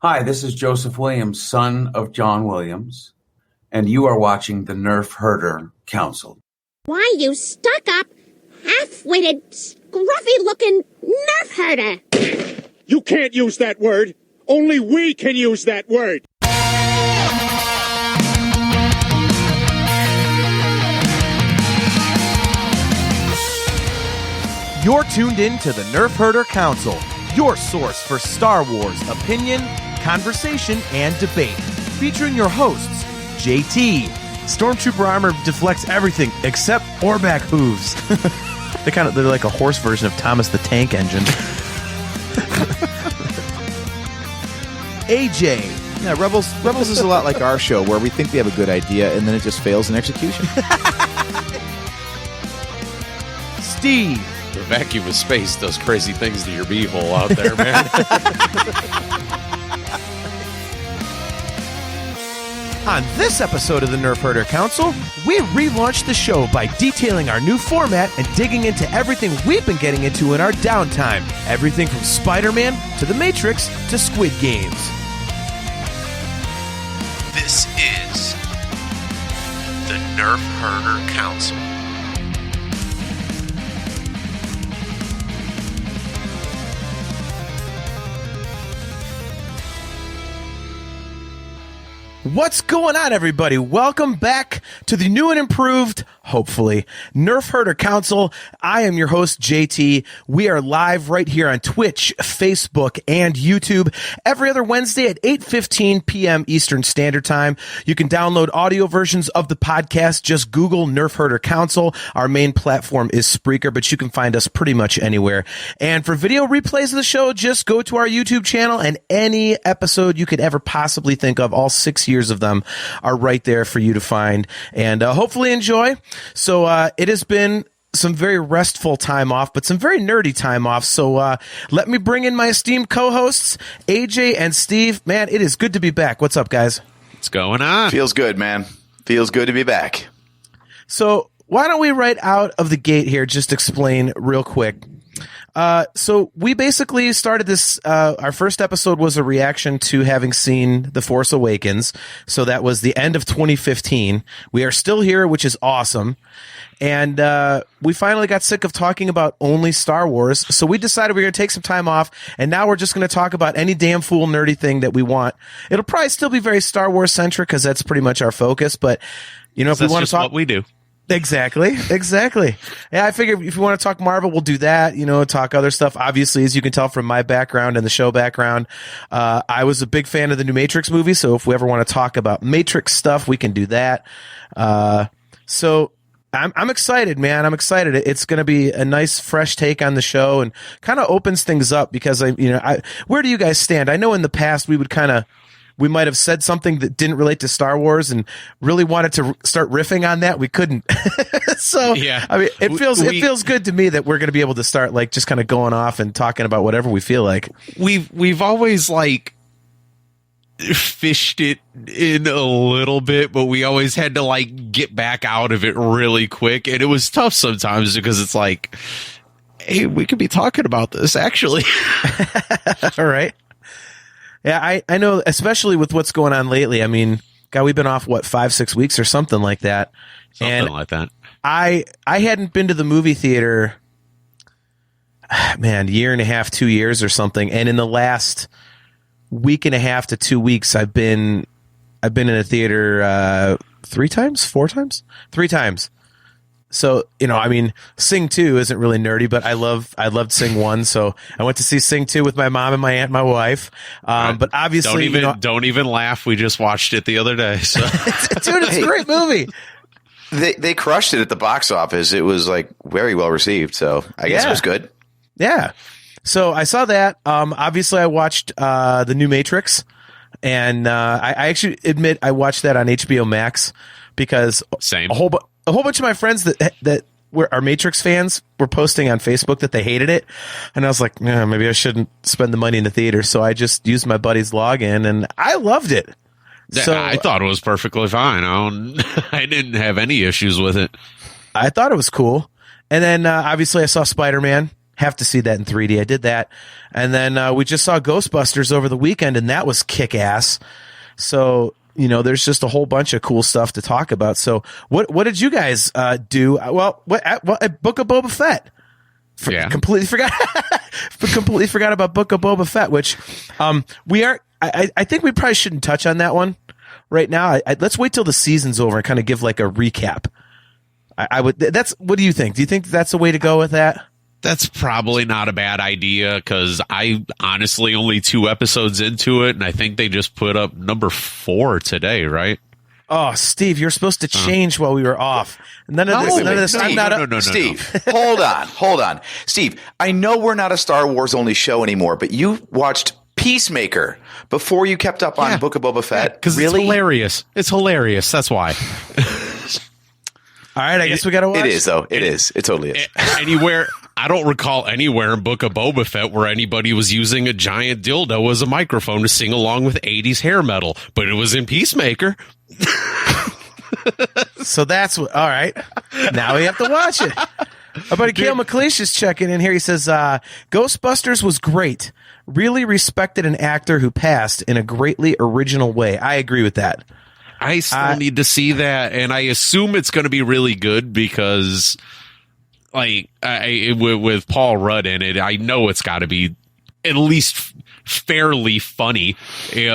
Hi, this is Joseph Williams, son of John Williams, and you are watching the Nerf Herder Council. Why, you stuck-up, half-witted, scruffy-looking Nerf herder! You can't use that word! Only we can use that word! You're tuned in to the Nerf Herder Council, your source for Star Wars opinion, conversation, and debate. Featuring your hosts, JT. Stormtrooper armor deflects everything except Orback hooves. They're like a horse version of Thomas the Tank Engine. AJ. Yeah, Rebels is a lot like our show, where we think we have a good idea and then it just fails in execution. Steve. The vacuum of space does crazy things to your beehole out there, man. On this episode of the Nerf Herder Council, we relaunched the show by detailing our new format and digging into everything we've been getting into in our downtime. Everything from Spider-Man to The Matrix to Squid Games. This is the Nerf Herder Council. What's going on, everybody? Welcome back to the new and improved, hopefully, Nerf Herder Council. I am your host, JT. We are live right here on Twitch, Facebook, and YouTube every other Wednesday at 8:15 p.m. Eastern Standard Time. You can download audio versions of the podcast. Just Google Nerf Herder Council. Our main platform is Spreaker, but you can find us pretty much anywhere. And for video replays of the show, just go to our YouTube channel, and any episode you could ever possibly think of, all 6 years of them, are right there for you to find and hopefully enjoy. So it has been some very restful time off, but some very nerdy time off. So let me bring in my esteemed co-hosts, AJ and Steve. Man, it is good to be back. What's up, guys? What's going on? Feels good, man. Feels good to be back. So why don't we right out of the gate here just explain real quick. So we basically started this, our first episode was a reaction to having seen The Force Awakens. So that was the end of 2015. We are still here, which is awesome. And, we finally got sick of talking about only Star Wars. So we decided we were going to take some time off, and now we're just going to talk about any damn fool nerdy thing that we want. It'll probably still be very Star Wars centric because that's pretty much our focus. But, you know, if we want to talk what we do. Exactly. Yeah, I figured if you want to talk Marvel, we'll do that, you know, talk other stuff. Obviously, as you can tell from my background and the show background, I was a big fan of the new Matrix movie, so if we ever want to talk about Matrix stuff, we can do that. So I'm excited, man. I'm excited. It's going to be a nice, fresh take on the show and kind of opens things up because where do you guys stand? I know in the past we might have said something that didn't relate to Star Wars and really wanted to start riffing on that. We couldn't. So, yeah. I mean, it feels good to me that we're going to be able to start like just kind of going off and talking about whatever we feel like. We've always like fished it in a little bit, but we always had to like get back out of it really quick. And it was tough sometimes because it's like, hey, we could be talking about this actually. All right. Yeah, I know, especially with what's going on lately. I mean, God, we've been off, 5-6 weeks or something like that. I hadn't been to the movie theater, man, year and a half, 2 years or something. And in the last week and a half to 2 weeks, I've been in a theater 3 times. So, you know, I mean, Sing 2 isn't really nerdy, but I loved Sing 1. So I went to see Sing 2 with my mom and my aunt and my wife. But obviously, don't even laugh. We just watched it the other day. So. Dude, it's a great movie. They crushed it at the box office. It was like very well received. So I guess it was good. Yeah. So I saw that. Obviously I watched, the new Matrix, and, I actually admit I watched that on HBO Max because Same. A whole bunch of my friends that are Matrix fans were posting on Facebook that they hated it. And I was like, maybe I shouldn't spend the money in the theater. So I just used my buddy's login and I loved it. So I thought it was perfectly fine. I didn't have any issues with it. I thought it was cool. And then obviously I saw Spider-Man. Have to see that in 3D. I did that. And then we just saw Ghostbusters over the weekend, and that was kick-ass. So, there's just a whole bunch of cool stuff to talk about. So what did you guys do? Well, Book of Boba Fett. Completely forgot. Completely forgot about Book of Boba Fett, which we are. I think we probably shouldn't touch on that one right now. Let's wait till the season's over and kind of give like a recap. I would. What do you think? Do you think that's the way to go with that? That's probably not a bad idea, because I honestly only 2 episodes into it, and I think they just put up number 4 today, right? Oh, Steve, you're supposed to change while we were off. None of this. Steve, I'm not. no. Steve, hold on. Steve, I know we're not a Star Wars only show anymore, but you watched Peacemaker before you kept up on Book of Boba Fett. Because really? It's hilarious. It's hilarious. That's why. All right, I guess we got to watch. It is, though. It is. It totally is. Anywhere. I don't recall anywhere in Book of Boba Fett where anybody was using a giant dildo as a microphone to sing along with 80s hair metal, but it was in Peacemaker. So that's what. All right. Now we have to watch it. Our buddy Cale McLeish is checking in here. He says, Ghostbusters was great. Really respected an actor who passed in a greatly original way. I agree with that. I still need to see that, and I assume it's going to be really good because, like, with Paul Rudd in it, I know it's got to be at least fairly funny.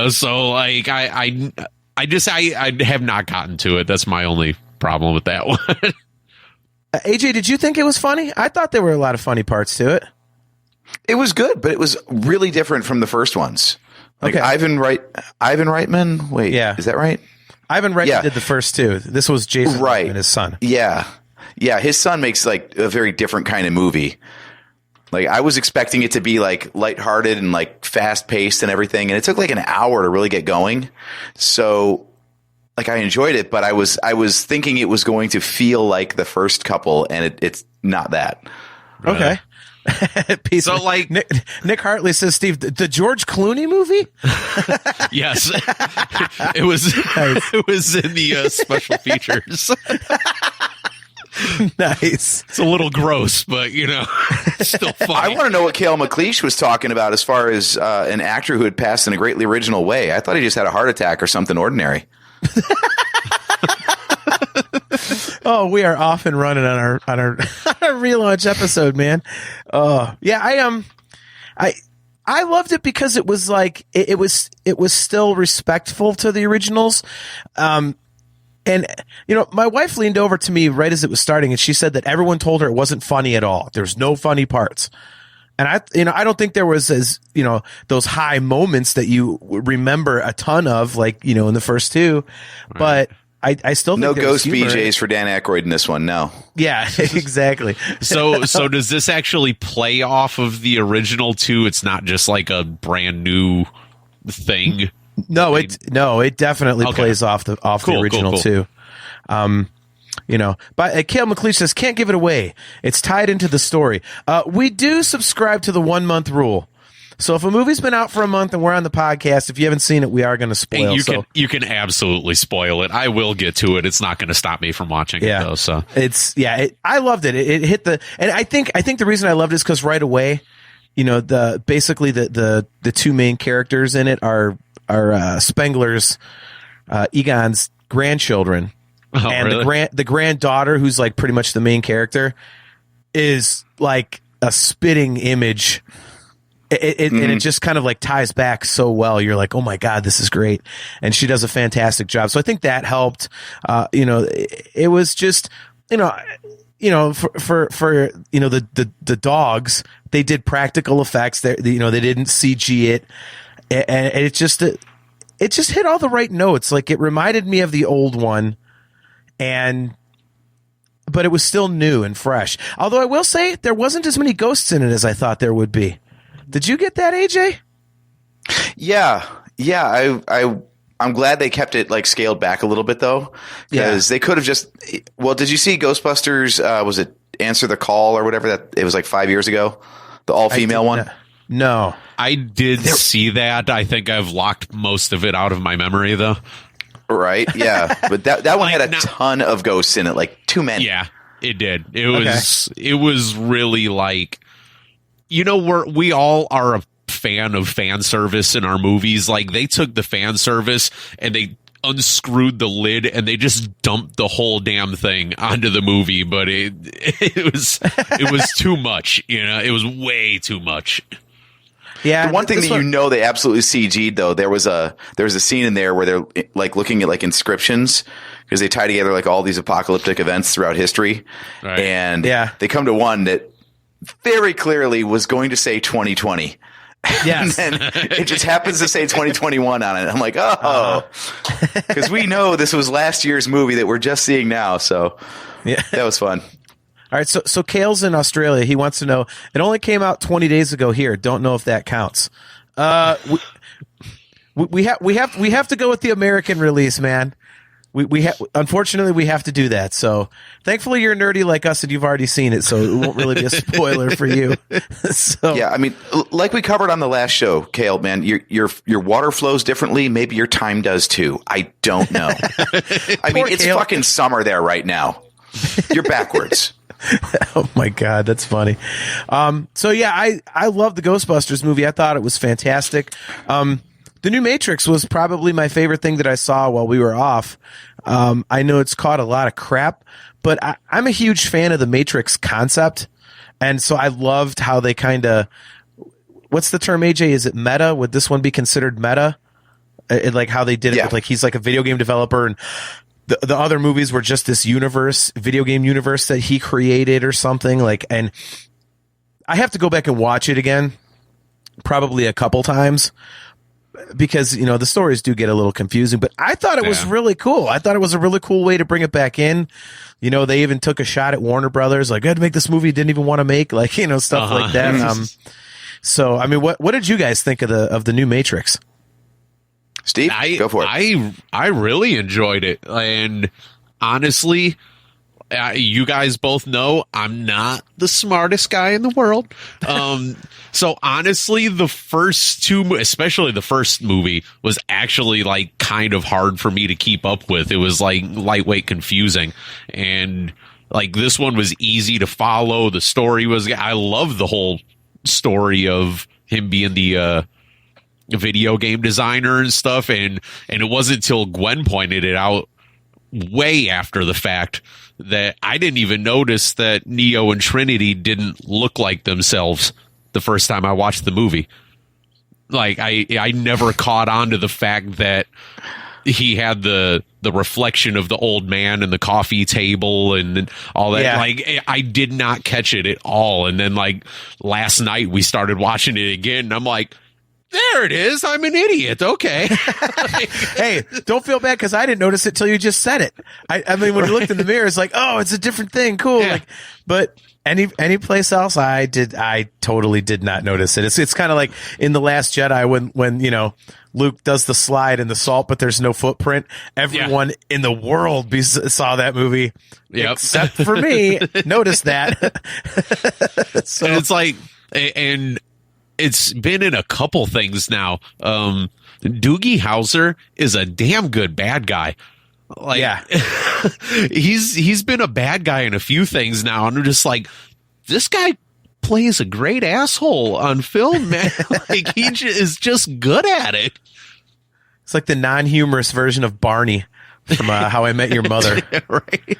So like I have not gotten to it. That's my only problem with that one. AJ, did you think it was funny? I thought there were a lot of funny parts to it. It was good, but it was really different from the first ones. Like Okay. Ivan Reitman. Wait, Yeah. is that right? Ivan Reitman did the first 2. This was Jason Right. and his son. Yeah. His son makes like a very different kind of movie. Like I was expecting it to be like lighthearted and like fast paced and everything, and it took like an hour to really get going. So, like I enjoyed it, but I was thinking it was going to feel like the first couple, and it's not that. Okay. So like Nick Hartley says, Steve, the George Clooney movie? Yes, it was. It was in the special features. Nice. It's a little gross, but still funny. I want to know what Cale McLeish was talking about as far as an actor who had passed in a greatly original way. I thought he just had a heart attack or something ordinary. Oh, we are off and running on our relaunch episode, man. Yeah, I loved it because it was like it was still respectful to the originals. And my wife leaned over to me right as it was starting, and she said that everyone told her it wasn't funny at all. There's no funny parts. And I don't think there was those high moments that you remember a ton of, like, in the first 2, but I still think no there was ghost humor. BJs for Dan Aykroyd in this one. No. Yeah, exactly. So does this actually play off of the original 2? It's not just like a brand new thing. No, it definitely plays off the original too. But Cale McLeish says, can't give it away. It's tied into the story. We do subscribe to the 1 month rule. So if a movie's been out for a month and we're on the podcast, if you haven't seen it, we are going to spoil. You can absolutely spoil it. I will get to it. It's not going to stop me from watching it though. So I loved it. It hit and I think the reason I loved it is because right away, the 2 main characters in it are Spengler's, Egon's grandchildren. Oh, And really? the granddaughter, who's like pretty much the main character, is like a spitting image. And it just kind of like ties back so well. You're like, oh my God, this is great. And she does a fantastic job. So I think that helped. It was just, for the dogs, they did practical effects. They didn't CG it. And it just hit all the right notes. Like it reminded me of the old one, but it was still new and fresh. Although I will say there wasn't as many ghosts in it as I thought there would be. Did you get that, AJ? Yeah. I'm glad they kept it like scaled back a little bit though, because they could have just. Well, did you see Ghostbusters? Was it Answer the Call or whatever? That it was like 5 years ago, the all female one. No, I did see that. I think I've locked most of it out of my memory though. Right. Yeah, but that one had a ton of ghosts in it, like too many. Yeah, it did. It was really like we all are a fan of fan service in our movies. Like, they took the fan service and they unscrewed the lid and they just dumped the whole damn thing onto the movie, but it was too much. It was way too much. Yeah, the one thing that they absolutely CG'd, though, there was a scene in there where they're like looking at like inscriptions, because they tie together like all these apocalyptic events throughout history, right. And they come to one that very clearly was going to say 2020. Yes. And then it just happens to say 2021 on it. I'm like, because we know this was last year's movie that we're just seeing now. So that was fun. All right, so Kale's in Australia. He wants to know, it only came out 20 days ago here. Don't know if that counts. We have to go with the American release, man. Unfortunately we have to do that. So thankfully you're nerdy like us and you've already seen it, so it won't really be a spoiler for you. So yeah, I mean, like we covered on the last show, Kale, man, your water flows differently. Maybe your time does too. I don't know. I mean, it's Kale. Fucking summer there right now. You're backwards. Oh my God, that's funny. So yeah, I love the Ghostbusters movie. I thought it was fantastic. The new Matrix was probably my favorite thing that I saw while we were off. I know it's caught a lot of crap, but I'm a huge fan of the Matrix concept. And so I loved how they kind of, what's the term, AJ? Is it meta? Would this one be considered meta? Like how they did it with, like, he's like a video game developer and the other movies were just this video game universe that he created or something, like, and I have to go back and watch it again, probably a couple times, because, the stories do get a little confusing, but I thought it was really cool. I thought it was a really cool way to bring it back in. They even took a shot at Warner Brothers, like, I had to make this movie didn't even want to make, like, stuff like that. So, I mean, what did you guys think of the new Matrix? Steve, go for it. I really enjoyed it. And honestly, you guys both know I'm not the smartest guy in the world. So honestly, the first two, especially the first movie, was actually like kind of hard for me to keep up with. It was like lightweight confusing. And like this one was easy to follow. The story was, I love the whole story of him being the video game designer and stuff, and it wasn't until Gwen pointed it out way after the fact that I didn't even notice that Neo and Trinity didn't look like themselves the first time I watched the movie. Like I never caught on to the fact that he had the reflection of the old man and the coffee table and all that. Yeah. Like, I did not catch it at all. And then like last night we started watching it again and I'm like, there it is. I'm an idiot. Okay. Hey, don't feel bad because I didn't notice it till you just said it. I mean, when you looked in the mirror, it's like, oh, it's a different thing. Cool. Yeah. Like, but any place else, I totally did not notice it. It's kind of like in The Last Jedi when Luke does the slide in the salt, but there's no footprint. Everyone in the world saw that movie, except for me. Noticed that. So and it's like, and it's been in a couple things now. Doogie Howser is a damn good bad guy. Like, yeah. he's been a bad guy in a few things now, and I'm just like, this guy plays a great asshole on film, man. Like, he is just good at it. It's like the non-humorous version of Barney from How I Met Your Mother. Yeah, right.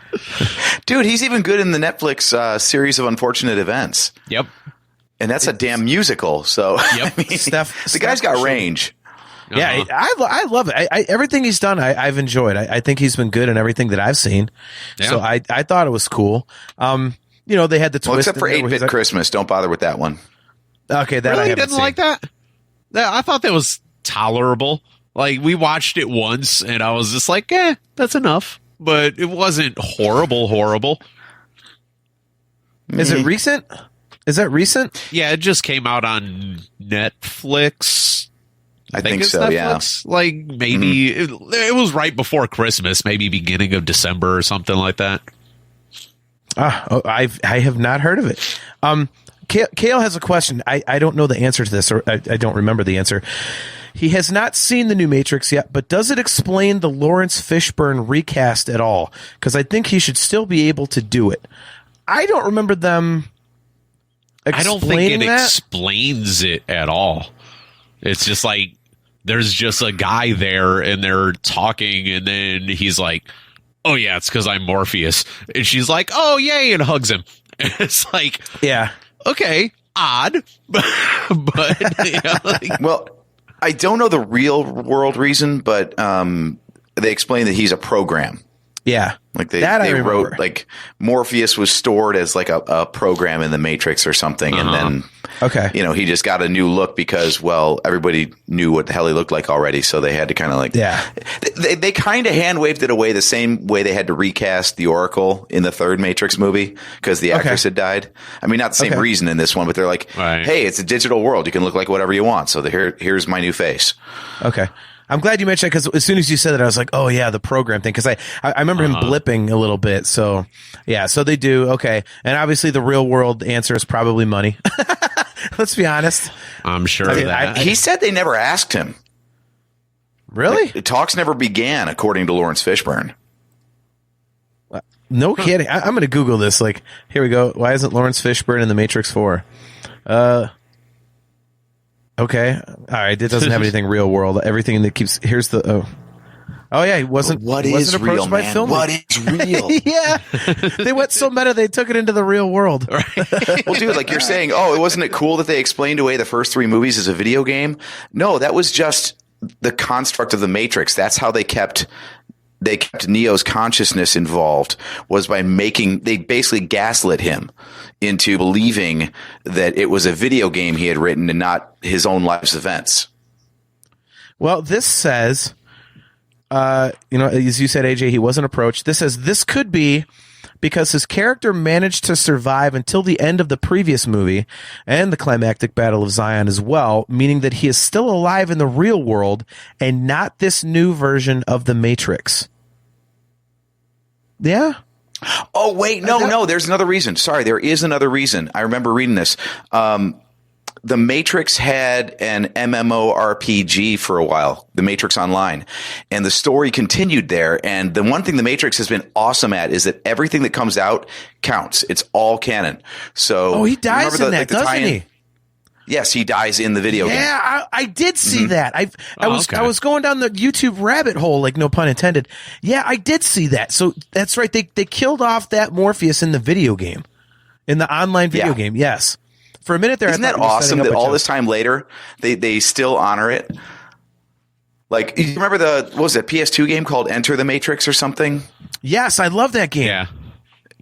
Dude, he's even good in the Netflix series of Unfortunate Events. Yep. And that's a damn musical. So yep. I mean, the guy's got range. Yeah, I love it. Everything he's done, I've enjoyed. I think he's been good in everything that I've seen. Yeah. So I thought it was cool. They had the twist. Well, except for 8-Bit Christmas. Don't bother with that one. Okay, that really I haven't didn't like that? I thought that was tolerable. Like, we watched it once, and I was just like, that's enough. But it wasn't horrible. Is it recent? Is that recent? Yeah, it just came out on Netflix. I think it's so, Netflix. Yeah. Like, maybe it was right before Christmas, maybe beginning of December or something like that. I have not heard of it. Kale has a question. I don't know the answer to this, or I don't remember the answer. He has not seen the new Matrix yet, but does it explain the Lawrence Fishburne recast at all? Because I think he should still be able to do it. I don't remember them I don't think it that? explains it at all. It's just like there's just a guy there and they're talking, and then he's like, "Oh yeah, it's because I'm Morpheus," and she's like, "Oh yay," and hugs him. And it's like, Yeah. okay, odd, but you know, like, Well, I don't know the real world reason, but they explain that he's a program. Yeah. Like they That I wrote remember. like Morpheus was stored as like a program in the Matrix or something, and then Okay. you know, he just got a new look because, well, everybody knew what the hell he looked like already, so they had to kind of like, Yeah. they kind of hand waved it away the same way they had to recast the Oracle in the third Matrix movie because the actress had died. I mean, not the same Okay. reason in this one, but they're like, Right. hey, it's a digital world, you can look like whatever you want, so here's my new face. Okay. I'm glad you mentioned that because as soon as you said that, I was like, oh, yeah, the program thing. Because I remember him blipping a little bit. So, yeah, so they do. Okay. And obviously, the real world answer is probably money. Let's be honest. I'm sure of that. He said they never asked him. Really? The talks never began, according to Lawrence Fishburne. No kidding. I'm going to Google this. Like, here we go. Why isn't Lawrence Fishburne in The Matrix 4? Okay. All right. It doesn't have anything real world. Everything that keeps. Here's the. Oh yeah. He wasn't. What wasn't is approached real, by man? film. What is real? Yeah. They went so meta. They took it into the real world. Well, dude, like you're saying, oh, wasn't it cool that they explained away the first three movies as a video game? No, that was just the construct of the Matrix. That's how they kept Neo's consciousness involved, was by they basically gaslit him into believing that it was a video game he had written and not his own life's events. Well, this says, as you said, AJ, he wasn't approached. This says this could be because his character managed to survive until the end of the previous movie and the climactic Battle of Zion as well, meaning that he is still alive in the real world and not this new version of the Matrix. Yeah. Oh, wait, no, there's another reason. Sorry, there is another reason. I remember reading this. The Matrix had an MMORPG for a while, The Matrix Online, and the story continued there. And the one thing The Matrix has been awesome at is that everything that comes out counts. It's all canon. So, he dies in that, doesn't he? Yes, he dies in the video game. Yeah, I did see that. I okay. was going down the YouTube rabbit hole, like no pun intended. Yeah, I did see that. So that's right. They killed off that Morpheus in the video game, in the online video game. Yes. For a minute there, isn't I that thought you were awesome setting up that a all joke. this time later they still honor it? Like, you remember what was it, PS2 game called Enter the Matrix or something? Yes, I love that game. Yeah.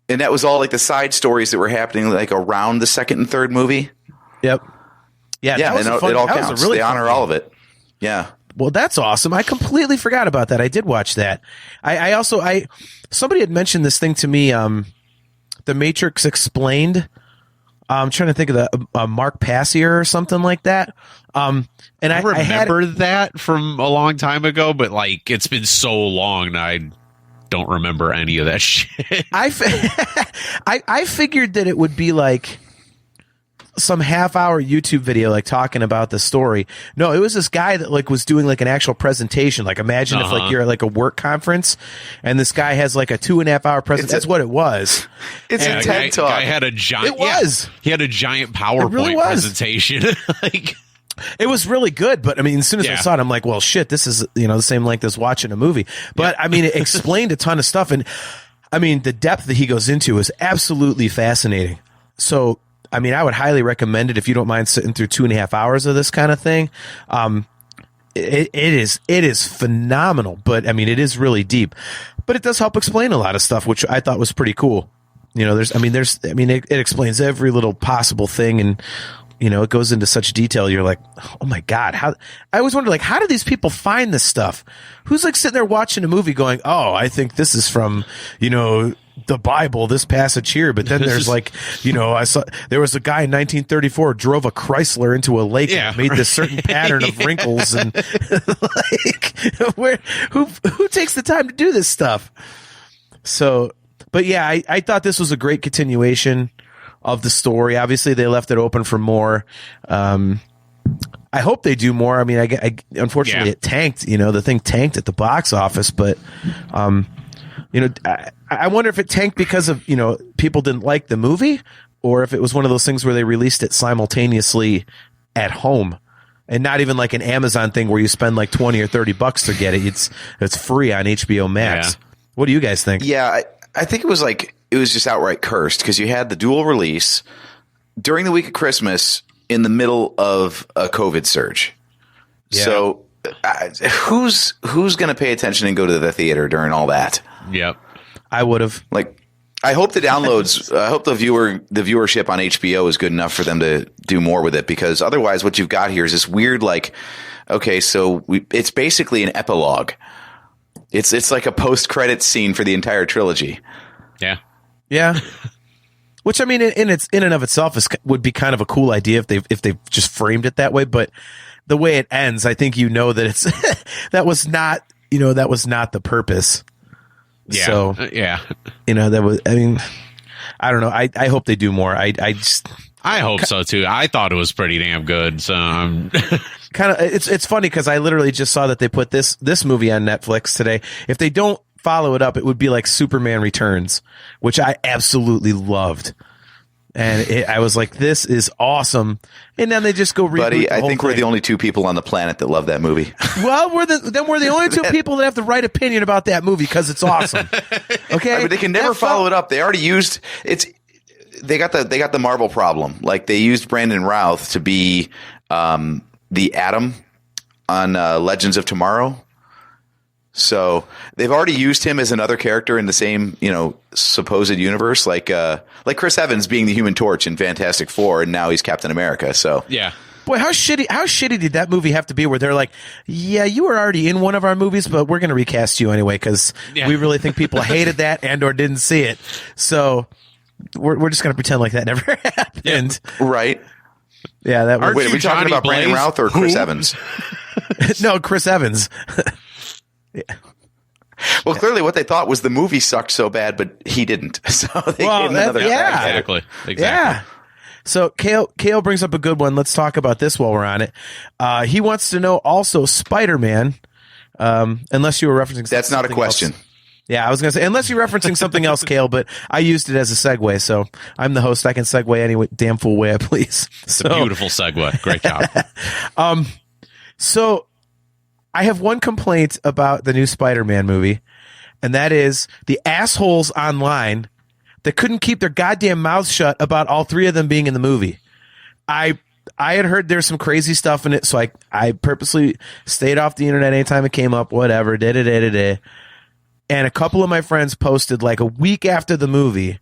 And that was all like the side stories that were happening like around the second and third movie. Yep. Yeah, Yeah, that was and a fun, it all that was a counts. really They fun honor game. all of it. Yeah. Well, that's awesome. I completely forgot about that. I did watch that. I also somebody had mentioned this thing to me. The Matrix Explained. I'm trying to think of the Mark Passier or something like that. And I I had remember that from a long time ago, but like it's been so long that I don't remember any of that shit. I figured that it would be like some half-hour YouTube video, like talking about the story. No, it was this guy that like was doing like an actual presentation. Like imagine if like you're at like a work conference and this guy has like a 2.5 hour presentation. That's what it was. It's Yeah, a TED Talk. guy had a giant. It was. He had a giant PowerPoint really was. presentation. Like, It was really good, but I mean, as soon as I Yeah. saw it, I'm like, well, shit, this is, the same length as watching a movie. But I mean, it explained a ton of stuff. And I mean, the depth that he goes into is absolutely fascinating. So, I mean, I would highly recommend it if you don't mind sitting through 2.5 hours of this kind of thing. It is phenomenal, but I mean, it is really deep, but it does help explain a lot of stuff, which I thought was pretty cool. It explains every little possible thing, and it goes into such detail. You're like, oh my God, how? I always wonder, like, how do these people find this stuff? Who's like sitting there watching a movie going, oh, I think this is from, the Bible, this passage here, but then there's like, I saw there was a guy in 1934 drove a Chrysler into a lake and made this certain pattern of wrinkles, and like, who takes the time to do this stuff? So, but yeah, I thought this was a great continuation of the story. Obviously, they left it open for more. I hope they do more. I mean, I unfortunately it tanked. The thing tanked at the box office, but I wonder if it tanked because of people didn't like the movie, or if it was one of those things where they released it simultaneously at home and not even like an Amazon thing where you spend like 20 or 30 bucks to get it. It's free on HBO Max. Yeah. What do you guys think? Yeah, I think it was just outright cursed because you had the dual release during the week of Christmas in the middle of a COVID surge. Yeah. So who's going to pay attention and go to the theater during all that? Yep. I would have. Like, I hope the downloads, I hope the viewership on HBO is good enough for them to do more with it, because otherwise what you've got here is this weird, like, okay, so it's basically an epilogue. It's like a post-credits scene for the entire trilogy. Yeah. Yeah. Which, I mean, in and of itself would be kind of a cool idea if they just framed it that way. But the way it ends, I think that it's that was not the purpose. Yeah. So yeah. That was. I mean, I don't know. I hope they do more. I hope so too. I thought it was pretty damn good. So kind of. It's funny because I literally just saw that they put this movie on Netflix today. If they don't follow it up, it would be like Superman Returns, which I absolutely loved. And I was like, this is awesome. And then they just go reboot. Buddy, I think we're the only two people on the planet that love that movie. Well, we're the only two people that have the right opinion about that movie because it's awesome. Okay, I mean, they can never follow it up. They already used it's. They got the Marvel problem. Like, they used Brandon Routh to be the Atom on Legends of Tomorrow. So they've already used him as another character in the same, supposed universe, like Chris Evans being the Human Torch in Fantastic Four, and now he's Captain America. So yeah. Boy, how shitty did that movie have to be where they're like, yeah, you were already in one of our movies, but we're going to recast you anyway because we really think people hated that and or didn't see it. So we're just going to pretend like that never happened. Yeah. Right. Yeah. That was, Wait, are we talking about Brandon Routh or Chris Evans? No, Chris Evans. Yeah. Well, clearly what they thought was the movie sucked so bad, but he didn't. So they gave him another crack at it. Exactly. Yeah. So Kale brings up a good one. Let's talk about this while we're on it. He wants to know also Spider-Man, unless you were referencing That's not a question. Else. Yeah, I was going to say, unless you're referencing something else, Kale, but I used it as a segue, so I'm the host. I can segue any damn fool way I please. It's a beautiful segue. Great job. So I have one complaint about the new Spider-Man movie, and that is the assholes online that couldn't keep their goddamn mouths shut about all three of them being in the movie. I had heard there's some crazy stuff in it, so I purposely stayed off the internet anytime it came up, whatever, and a couple of my friends posted like a week after the movie,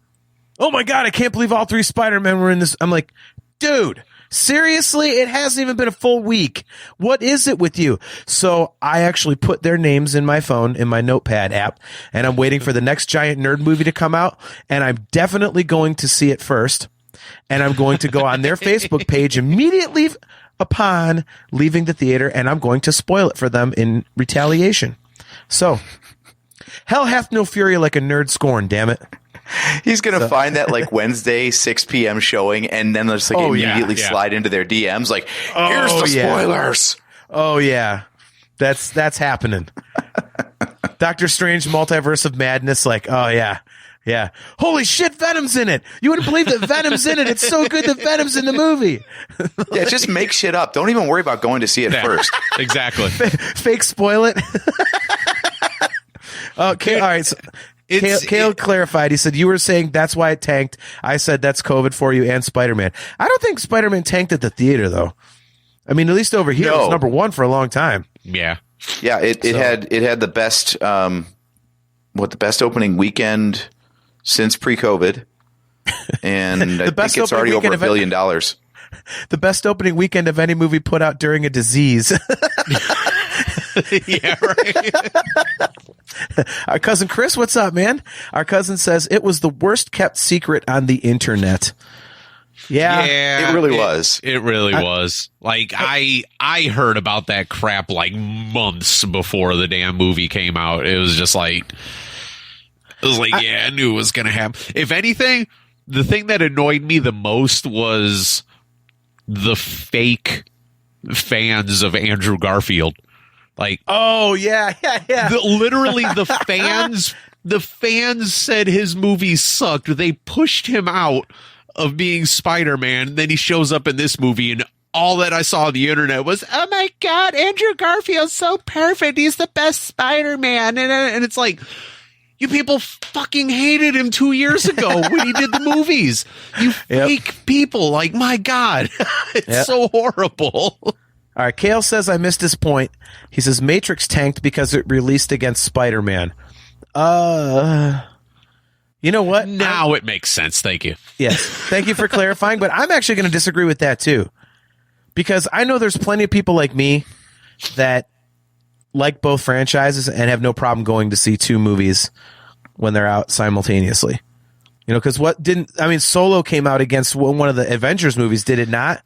oh my God, I can't believe all three Spider-Men were in this. I'm like, dude, seriously? It hasn't even been a full week. What is it with you? So I actually put their names in my phone, in my notepad app, and I'm waiting for the next giant nerd movie to come out, and I'm definitely going to see it first, and I'm going to go on their Facebook page immediately upon leaving the theater, and I'm going to spoil it for them in retaliation. So, hell hath no fury like a nerd scorn, damn it. He's going to find that like Wednesday, 6 p.m. showing, and then just like immediately slide into their DMs like, here's the spoilers. Oh, yeah. That's happening. Doctor Strange Multiverse of Madness, like, oh, yeah. Yeah. Holy shit, Venom's in it. You wouldn't believe that Venom's in it. It's so good that Venom's in the movie. Yeah, just make shit up. Don't even worry about going to see it first. Exactly. Fake spoil it. Okay, all right. So, Kale clarified. He said, you were saying that's why it tanked. I said that's COVID for you and Spider-Man. I don't think Spider-Man tanked at the theater, though. I mean, at least over here, it was number one for a long time. Yeah. Yeah, it had the best the best opening weekend since pre-COVID. And I think it's already over $1 billion. The best opening weekend of any movie put out during a disease. Yeah, right. Our cousin Chris, what's up, man? Our cousin says it was the worst kept secret on the internet. Yeah, it really was. It really was. Like I heard about that crap like months before the damn movie came out. It was just like, yeah, I knew it was going to happen. If anything, the thing that annoyed me the most was the fake fans of Andrew Garfield. Like, oh yeah. Literally, the fans said his movie sucked. They pushed him out of being Spider-Man. Then he shows up in this movie, and all that I saw on the internet was, oh my God, Andrew Garfield's so perfect. He's the best Spider-Man. And it's like, you people fucking hated him 2 years ago when he did the movies. You fake people. Like, my God, it's so horrible. All right. Kale says I missed his point. He says Matrix tanked because it released against Spider-Man. You know what? Now it makes sense. Thank you. Yes. Thank you for clarifying. But I'm actually going to disagree with that too, because I know there's plenty of people like me that like both franchises and have no problem going to see two movies when they're out simultaneously. You know, because Solo came out against one of the Avengers movies, did it not?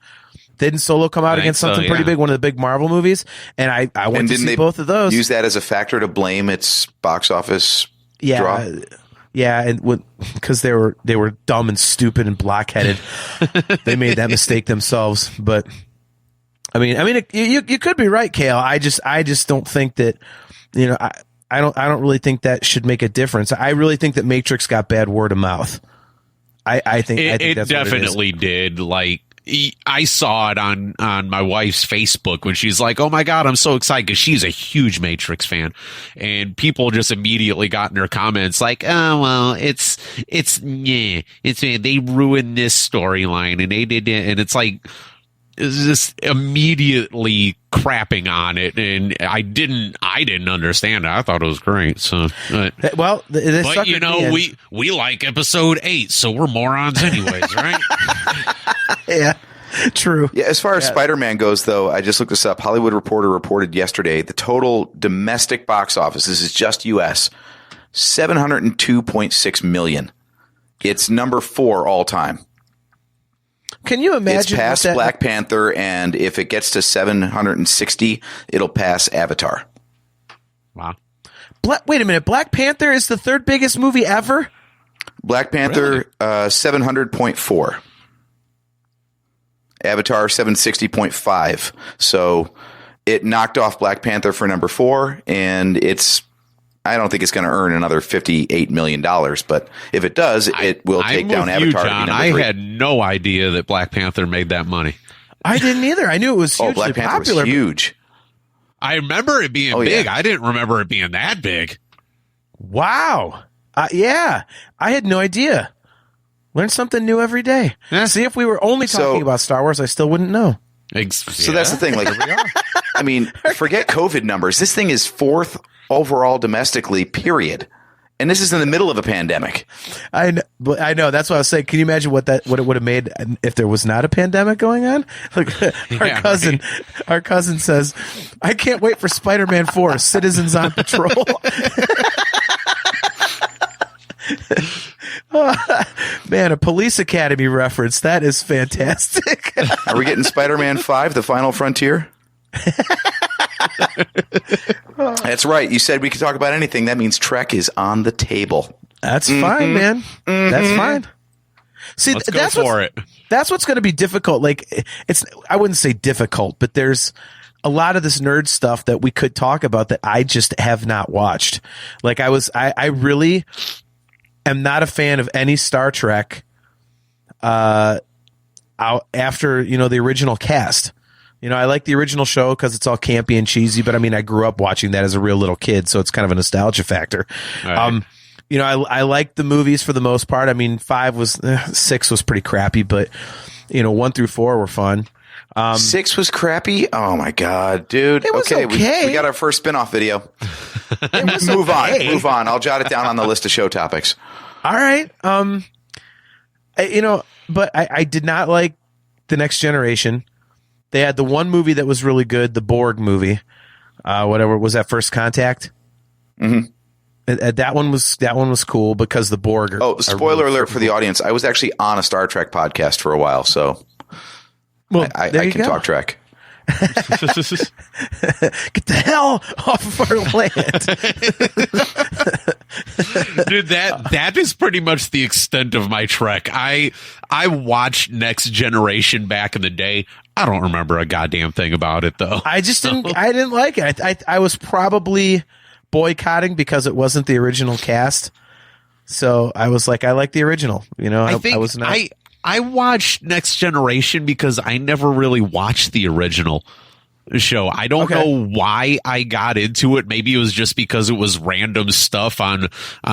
Didn't Solo come out against something pretty big, one of the big Marvel movies? And I went to see both of those. Use that as a factor to blame its box office draw? Yeah, and because they were dumb and stupid and blockheaded, they made that mistake themselves. But I mean, you could be right, Kale. I just don't think that, you know, I don't really think that should make a difference. I really think that Matrix got bad word of mouth. I think that's definitely what it did. Like, I saw it on my wife's Facebook when she's like, oh my God, I'm so excited, because she's a huge Matrix fan, and people just immediately got in their comments like, oh, well, it's they ruined this storyline and they did it. And it's like, it's just immediately crapping on it. And I didn't understand it. I thought it was great. So, but you know, we like episode 8, so we're morons anyways, right? Yeah, true. Yeah, as far as Spider-Man goes, though, I just looked this up. Hollywood Reporter reported yesterday the total domestic box office, this is just U.S., $702.6 million. It's number 4 all time. Can you imagine? It's past Black Panther, and if it gets to 760, it'll pass Avatar. Wow. Wait a minute. Black Panther is the 3rd biggest movie ever? Black Panther, 700.4. Avatar 760.5. So it knocked off Black Panther for number 4, and I don't think it's going to earn another $58 million, but if it does, it will take down Avatar. John. I had no idea that Black Panther made that money. I didn't either. I knew it was hugely Black Panther popular. Was huge. I remember it being big. Yeah. I didn't remember it being that big. Wow. Yeah. I had no idea. Learn something new every day. Yeah. See, if we were only talking about Star Wars, I still wouldn't know. So that's the thing. Like, I mean, forget COVID numbers. This thing is 4th overall domestically, period. And this is in the middle of a pandemic. I know. That's what I was saying. Can you imagine what it would have made if there was not a pandemic going on? Like, our cousin says, I can't wait for Spider-Man 4, Citizens on Patrol. Man, a Police Academy reference. That is fantastic. Are we getting Spider-Man 5, The Final Frontier? That's right. You said we could talk about anything. That means Trek is on the table. That's fine, man. That's fine. See, Let's go for it. That's what's going to be difficult. Like, I wouldn't say difficult, but there's a lot of this nerd stuff that we could talk about that I just have not watched. Like, I really am not a fan of any Star Trek out after, you know, the original cast. You know, I like the original show because it's all campy and cheesy, but I mean, I grew up watching that as a real little kid, so it's kind of a nostalgia factor. Right. You know, I like the movies for the most part. I mean, 6 was pretty crappy, but you know, 1 through 4 were fun. 6 was crappy. Oh my God, dude. It was okay. We got our first spinoff video. Move on. I'll jot it down on the list of show topics. All right. You know, but I did not like The Next Generation. They had the one movie that was really good, the Borg movie. Whatever was that, First Contact? Mm-hmm. That one was cool because the Borg. Spoiler alert for the audience! I was actually on a Star Trek podcast for a while, so I can talk Trek. Get the hell off of our land. Dude, that is pretty much the extent of my Trek. I watched Next Generation back in the day. I don't remember a goddamn thing about it though. I didn't like it. I was probably boycotting because it wasn't the original cast. So I was like, I like the original, you know. I watched Next Generation because I never really watched the original show. I don't know why I got into it. Maybe it was just because it was random stuff on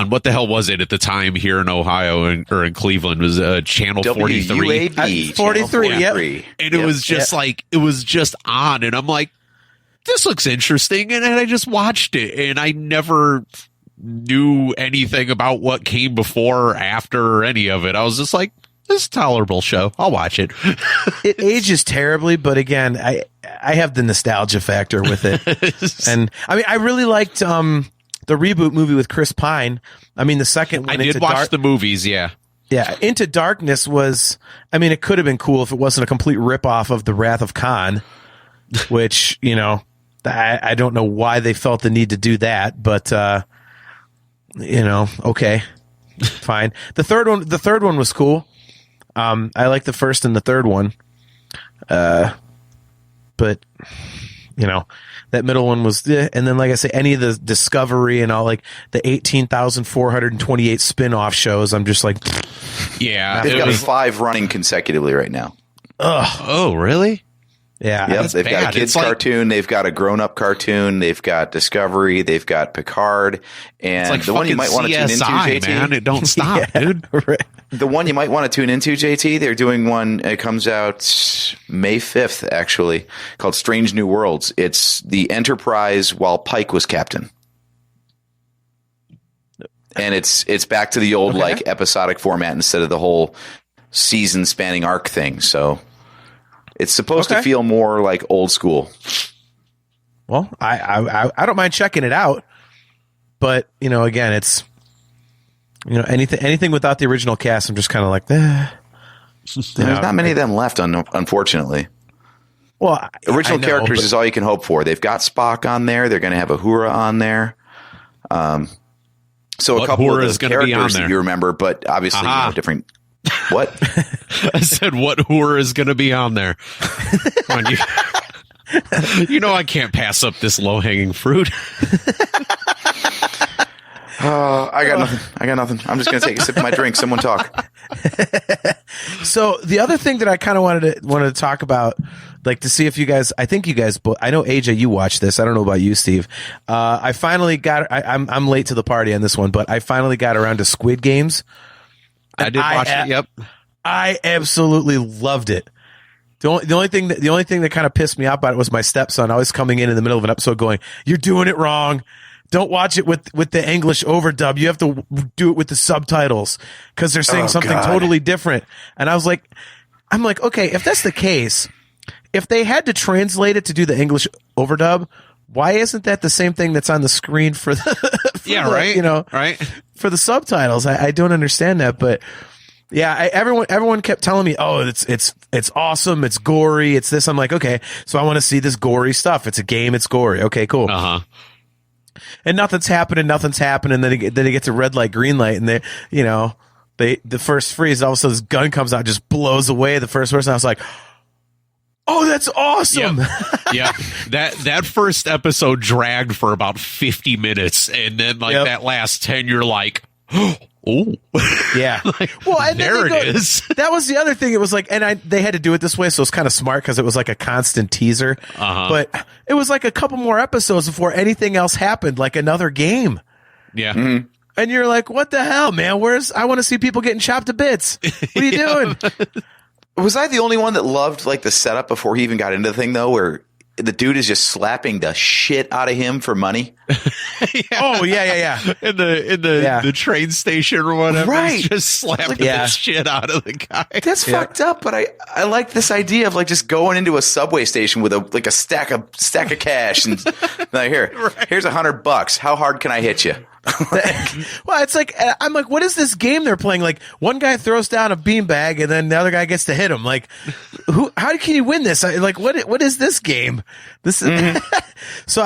what the hell was it at the time here in Ohio or in Cleveland. It was channel 43. WUAB, 43, channel 43. And it was just like, it was just on, and I'm like, this looks interesting, and I just watched it, and I never knew anything about what came before or after or any of it. I was just like, this is a tolerable show. I'll watch it. It ages terribly, but again, I have the nostalgia factor with it. And I mean, I really liked the reboot movie with Chris Pine. I mean, the second one. I did watch the movies, yeah. Yeah, Into Darkness was, I mean, it could have been cool if it wasn't a complete ripoff of The Wrath of Khan, which, you know, I don't know why they felt the need to do that, but, you know, okay, fine. The third one was cool. I like the first and the third one. But, you know, that middle one was, and then, like I say, any of the Discovery and all, like the 18,428 spin-off shows, I'm just like, yeah. They've got 5 running consecutively right now. Oh, really? yeah. Yep, they've got a bad. kids It's like- cartoon, they've got a grown-up cartoon, they've got Discovery, they've got Picard, and It's like the one you might want to tune into, CSI, JT. man. It don't stop, dude. Right. The one you might want to tune into, JT, they're doing one, it comes out May 5th, actually, called Strange New Worlds. It's the Enterprise while Pike was captain. And it's back to the old, like, episodic format instead of the whole season-spanning arc thing, so it's supposed to feel more like old school. Well, I don't mind checking it out, but, you know, again, it's, you know, anything without the original cast, I'm just kind of like, There's not many of them left, unfortunately. well, Original I know, characters but- is all you can hope for. They've got Spock on there. They're going to have Uhura on there. So What a couple Uhura of is those gonna be on characters there? that you remember, but obviously you know, different. What? I said, what whore is going to be on there? Come on, you know I can't pass up this low-hanging fruit. I got nothing. I'm just going to take a sip of my drink. Someone talk. So the other thing that I kind of wanted to talk about, like to see if you guys, I think you guys, I know AJ, you watched this. I don't know about you, Steve. I finally got, I'm late to the party on this one, but I finally got around to Squid Games. I did watch it. Yep. I absolutely loved it. The only thing that kind of pissed me off about it was my stepson always coming in the middle of an episode going, "You're doing it wrong. Don't watch it with the English overdub. You have to do it with the subtitles because they're saying something totally different." And I'm like, okay, if that's the case, if they had to translate it to do the English overdub, why isn't that the same thing that's on the screen for the right. You know, right. for the subtitles? I don't understand that, but yeah, everyone kept telling me, "Oh, it's awesome, it's gory, it's this." I'm like, okay, so I want to see this gory stuff. It's a game, it's gory. Okay, cool. And nothing's happening. And then it gets a red light, green light, and the first freeze. All of a sudden, this gun comes out, just blows away the first person. I was like, "Oh, that's awesome!" Yep. That first episode dragged for about 50 minutes, and then that last 10, you're like, "Oh, yeah." Well, and there it is. That was the other thing. It was like, and they had to do it this way, so it's kind of smart because it was like a constant teaser. But it was like a couple more episodes before anything else happened, like another game. Yeah. Mm-hmm. And you're like, "What the hell, man? I want to see people getting chopped to bits. What are you doing?" Was I the only one that loved like the setup before he even got into the thing though, where the dude is just slapping the shit out of him for money? Oh yeah. In the train station or whatever, Right. he's just slapping the shit out of the guy. That's fucked up, but I like this idea of like just going into a subway station with a stack of cash and like, here's $100. How hard can I hit you? Well, it's like, I'm like, what is this game they're playing? Like, one guy throws down a beanbag and then the other guy gets to hit him. Like, how can you win this? Like, what is this game? This is, so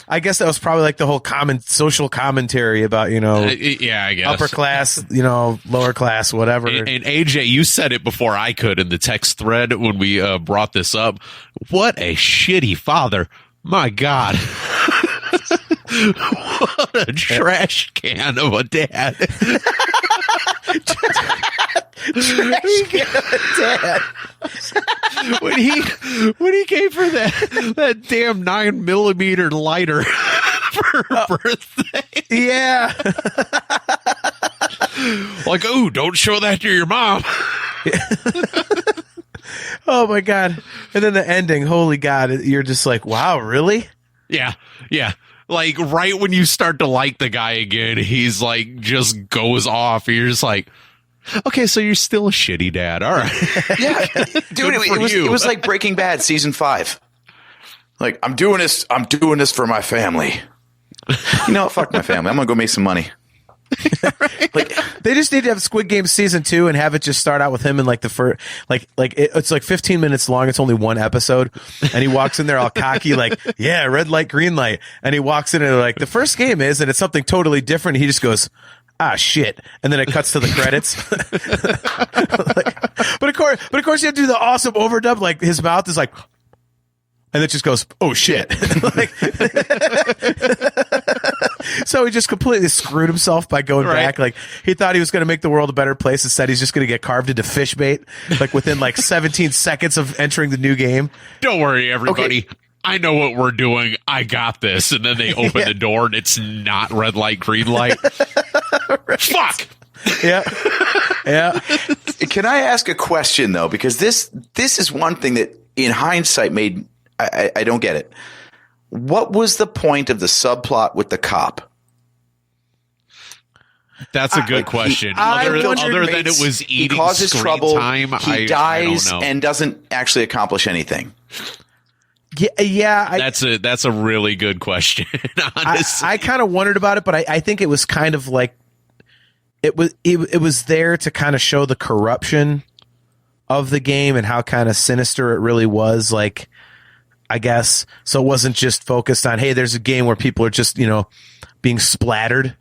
I guess that was probably like the whole social commentary about, I guess upper class, lower class, whatever. And AJ, you said it before I could in the text thread when we brought this up. What a shitty father. My God. What a trash can of a dad. Dad. when he came for that damn 9mm lighter for her birthday. Yeah. Like, oh, don't show that to your mom. Oh my God. And then the ending, holy God, you're just like, wow, really? Yeah. Like right when you start to like the guy again, he's like just goes off. You're just like, okay, so you're still a shitty dad. All right. Yeah, dude, it was like Breaking Bad season 5. Like, I'm doing this for my family. You know what? Fuck my family. I'm gonna go make some money. Like, they just need to have Squid Games season 2 and have it just start out with him in like the first, it's like 15 minutes long. It's only one episode, and he walks in there all cocky, like, yeah, red light, green light, and he walks in and like the first game is, and it's something totally different. He just goes, ah, shit, and then it cuts to the credits. But of course, you have to do the awesome overdub. Like his mouth is like. And it just goes, oh shit. Like, so he just completely screwed himself by going back. Like he thought he was going to make the world a better place. Instead, he's just going to get carved into fish bait, like within like 17 seconds of entering the new game. Don't worry, everybody. Okay. I know what we're doing. I got this. And then they open the door and it's not red light, green light. Right. Fuck. Yeah. Yeah. Can I ask a question though? Because this is one thing that in hindsight made, I don't get it. What was the point of the subplot with the cop? That's a good question. Other than it was eating, he causes trouble, time, he dies, and doesn't actually accomplish anything. Yeah. That's a really good question. Honestly, I kind of wondered about it, but I think it was kind of like it was there to kind of show the corruption of the game and how kind of sinister it really was. Like, I guess so. It wasn't just focused on, hey, there's a game where people are just, being splattered.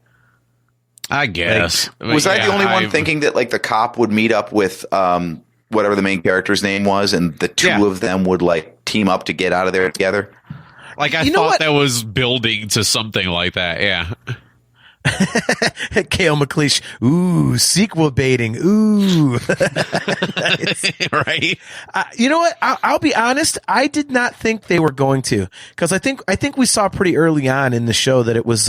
I guess. Like, was I the only one thinking that like the cop would meet up with whatever the main character's name was, and the two of them would like team up to get out of there together? Like I thought that was building to something like that. Yeah. Kale McLeish, ooh, sequel baiting, ooh. Nice. Right. You know what? I'll be honest. I did not think they were going to, because I think we saw pretty early on in the show that it was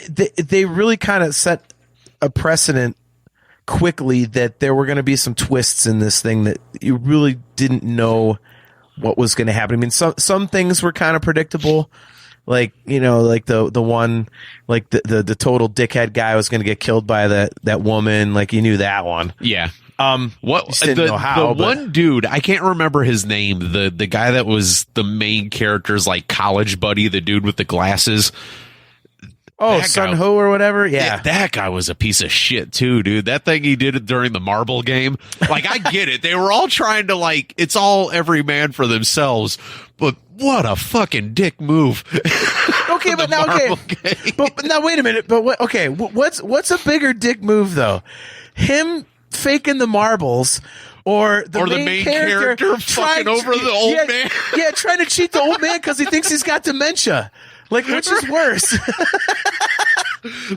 they really kind of set a precedent quickly that there were going to be some twists in this thing that you really didn't know what was going to happen. I mean, some things were kind of predictable. Like, like the one, like the total dickhead guy was going to get killed by that woman. Like you knew that one. Yeah. What just didn't know how, the one dude, I can't remember his name. The guy that was the main character's like college buddy, the dude with the glasses. Oh, Sun Ho or whatever. Yeah. That guy was a piece of shit too, dude. That thing he did during the marble game. Like, I get it. They were all trying to like, it's all every man for themselves, but what a fucking dick move. Okay, but now, but now wait a minute. But what's a bigger dick move though? Him faking the marbles, or the main character fucking over the old man? Yeah, trying to cheat the old man because he thinks he's got dementia. Like, which is worse?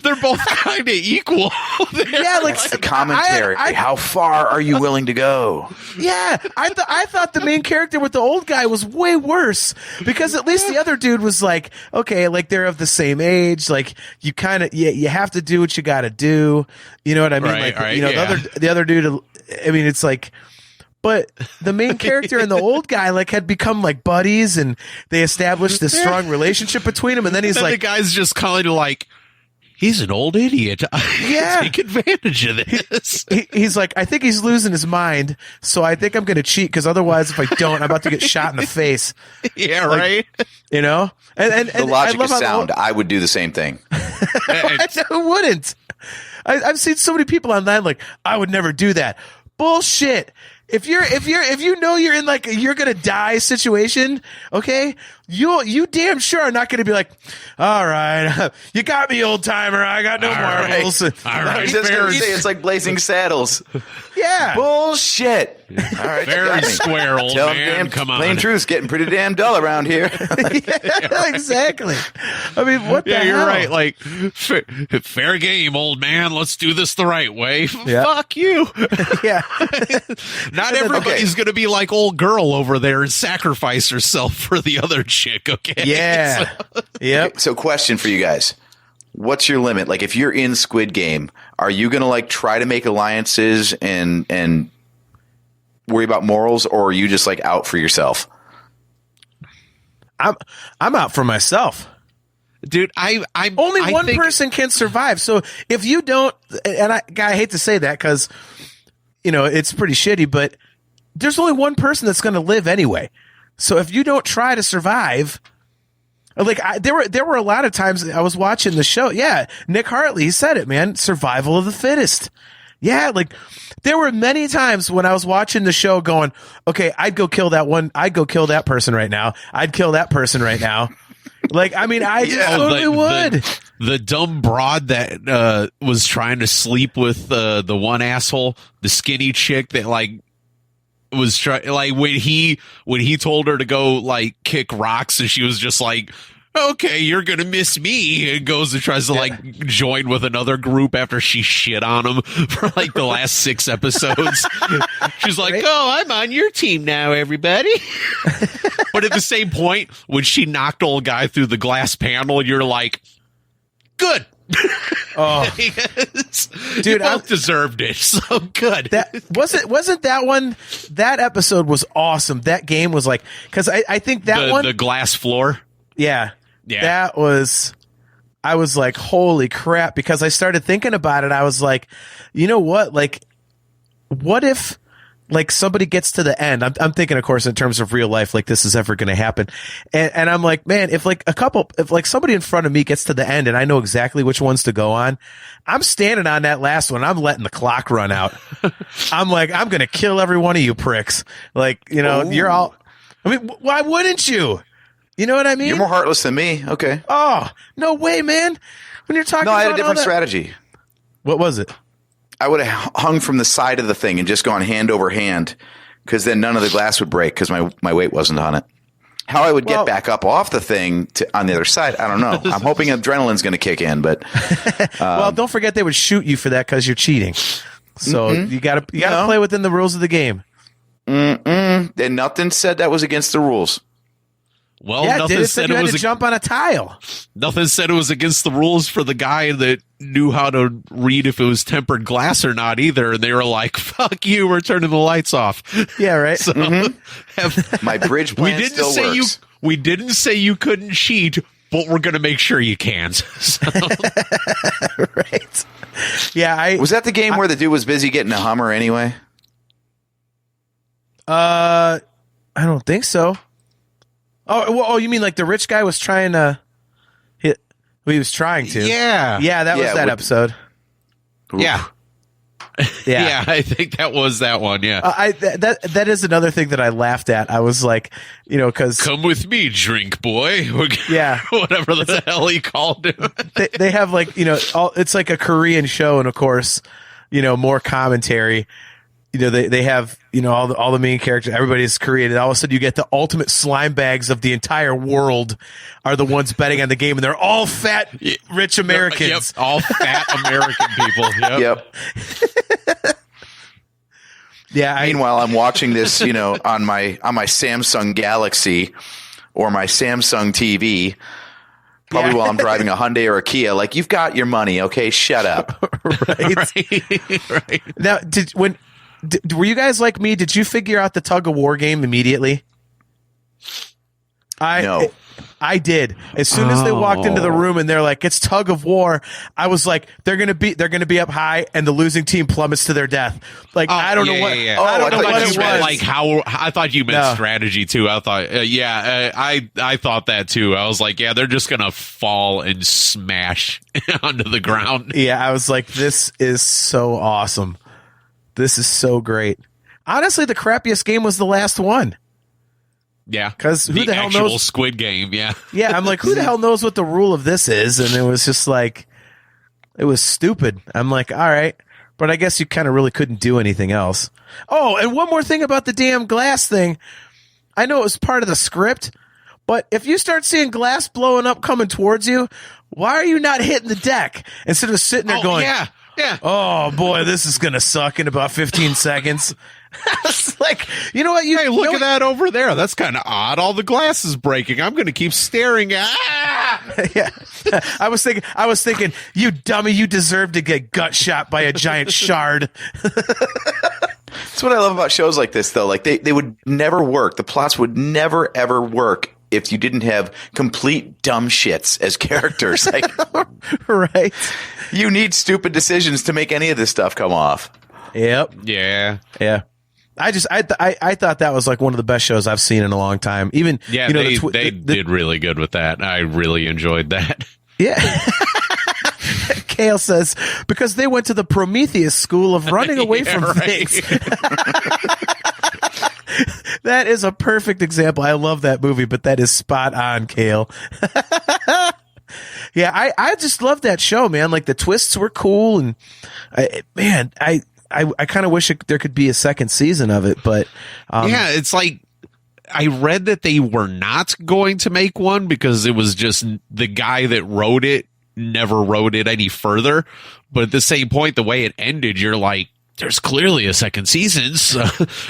They're both kind of equal. Yeah, like the commentary. How far are you willing to go? Yeah, I thought the main character with the old guy was way worse, because at least the other dude was like, okay, like they're of the same age. Like you kind of you have to do what you got to do. You know what I mean? The other dude. I mean, it's like. But the main character and the old guy like had become like buddies, and they established this strong relationship between them. And then he's like, the guy's just kind of like, he's an old idiot. Yeah, take advantage of this. He's like, I think he's losing his mind, so I think I'm going to cheat, because otherwise, if I don't, I'm about to get shot in the face. Yeah, like, right. And the logic is sound. I would do the same thing. Who wouldn't? I've seen so many people online like, I would never do that. Bullshit. if you know you're in like you're gonna die situation, okay, you damn sure are not gonna be like, all right, you got me, old timer. I got no marbles. All right. I was just gonna say it's like Blazing Saddles. Yeah, bullshit. All right, Very square, old man. Come on. Plain truth's getting pretty damn dull around here. yeah, exactly. I mean, what the hell? You're right. Like, fair game, old man. Let's do this the right way. Yeah. Fuck you. Yeah. Not everybody's going to be like old girl over there and sacrifice herself for the other chick, okay? Yeah. Yep. So question for you guys. What's your limit? Like, if you're in Squid Game, are you going to like try to make alliances and worry about morals, or are you just like out for yourself? I'm out for myself. Dude, I'm only I one think- person can survive. So if you don't, and I hate to say that because, you know, it's pretty shitty, but there's only one person that's going to live anyway. So if you don't try to survive, like there were a lot of times I was watching the show. Yeah. Nick Hartley, he said it, man, survival of the fittest. Yeah. Like there were many times when I was watching the show going, okay, I'd go kill that one. I'd go kill that person right now. I'd kill that person right now. Like, I mean, I just totally would. The dumb broad that was trying to sleep with the one asshole, the skinny chick that like was trying, like when he told her to go like kick rocks, and she was just like, okay, you're gonna miss me, and goes and tries to like join with another group after she shit on him for like the last 6 episodes. She's like, oh, I'm on your team now, everybody. But at the same point, when she knocked old guy through the glass panel, you're like, good. Oh, Dude, dude, you both deserved it. So good. That wasn't that one. That episode was awesome. That game was like, because I think that the glass floor. Yeah. Yeah. That was, I was like, holy crap, because I started thinking about it. I was like, you know what? Like, what if like somebody gets to the end? I'm thinking, of course, in terms of real life, like this is ever going to happen. And I'm like, man, if like somebody in front of me gets to the end and I know exactly which ones to go on, I'm standing on that last one. I'm letting the clock run out. I'm like, I'm going to kill every one of you pricks. Like, you know, You're all, I mean, why wouldn't you? You know what I mean? You're more heartless than me. Okay. Oh, no way, man. When you're talking No, I had a about different strategy. What was it? I would have hung from the side of the thing and just gone hand over hand, because then none of the glass would break because my weight wasn't on it. How I would get back up off the thing on the other side, I don't know. I'm hoping adrenaline's going to kick in, but well, don't forget they would shoot you for that because you're cheating. So you gotta play within the rules of the game. and nothing said that was against the rules. Well, Yeah, nothing dude, it said said you it had was to jump on a tile. nothing said it was against the rules for the guy that knew how to read if it was tempered glass or not either. And they were like, "Fuck you, we're turning the lights off." Yeah, right. So My bridge plan still works. We didn't say you couldn't cheat, but we're going to make sure you can. So, Right. Yeah, Was that the game where the dude was busy getting a Hummer anyway? I don't think so. Oh, you mean like the rich guy was trying to hit? He was trying to. yeah. Yeah, that was Yeah, that with- episode. Yeah. Yeah. Yeah, I think that was that one. Yeah. That is another thing that I laughed at. I was like, you know, because Come with me, drink boy. Yeah. Whatever the hell he called him. they have like, you know, it's like a Korean show, and of course, you know, more commentary. You know, they have, you know, all the main characters, everybody's Korean, and all of a sudden you get the ultimate slime bags of the entire world are the ones betting on the game, and they're all fat, rich Americans. Yep, all fat American people. Yep. Yep. Yeah. Meanwhile, I'm watching this, you know, on my Samsung Galaxy or my Samsung TV, probably while I'm driving a Hyundai or a Kia. Like, you've got your money, okay? Shut up. Right. Now, were you guys like me? Did you figure out the tug of war game immediately? No. I did. As soon as they walked into the room and they're like, "It's tug of war," I was like, "They're gonna be up high, and the losing team plummets to their death." Like, I don't know what. Yeah. I don't know I what thought it you meant was. Like how I thought you meant No. strategy too. I thought, I thought that too. I was like, yeah, they're just gonna fall and smash onto the ground. Yeah, I was like, "This is so awesome. This is so great." Honestly, the crappiest game was the last one. Yeah, 'Cause who the hell actual knows- Squid Game? Yeah, Yeah, I'm like, who the hell knows what the rule of this is? And it was just like, it was stupid. I'm like, all right. But I guess you kind of really couldn't do anything else. Oh, and one more thing about the damn glass thing. I know it was part of the script, but if you start seeing glass blowing up coming towards you, why are you not hitting the deck instead of sitting there going, yeah. oh boy, this is going to suck in about 15 seconds. It's like, you know what? Hey, look at that over there. That's kind of odd. All the glass is breaking. I'm going to keep staring at. Yeah. I was thinking, you dummy, you deserve to get gut shot by a giant shard. That's what I love about shows like this, though. Like they would never work. The plots would never ever work if you didn't have complete dumb shits as characters. Like, Right. you need stupid decisions to make any of this stuff come off. Yep. Yeah. Yeah. I thought that was like one of the best shows I've seen in a long time. Even, Yeah, you know, they did really good with that. I really enjoyed that. Yeah. Kale says, because they went to the Prometheus school of running away Yeah, from right. things. That is a perfect example. I love that movie, but that is spot on, Kale. Yeah, I just love that show, man. Like the twists were cool, and I kind of wish there could be a second season of it, but Yeah, it's like I read that they were not going to make one because it was just the guy that wrote it never wrote it any further. But at the same point, the way it ended, you're like, there's clearly a second season. So,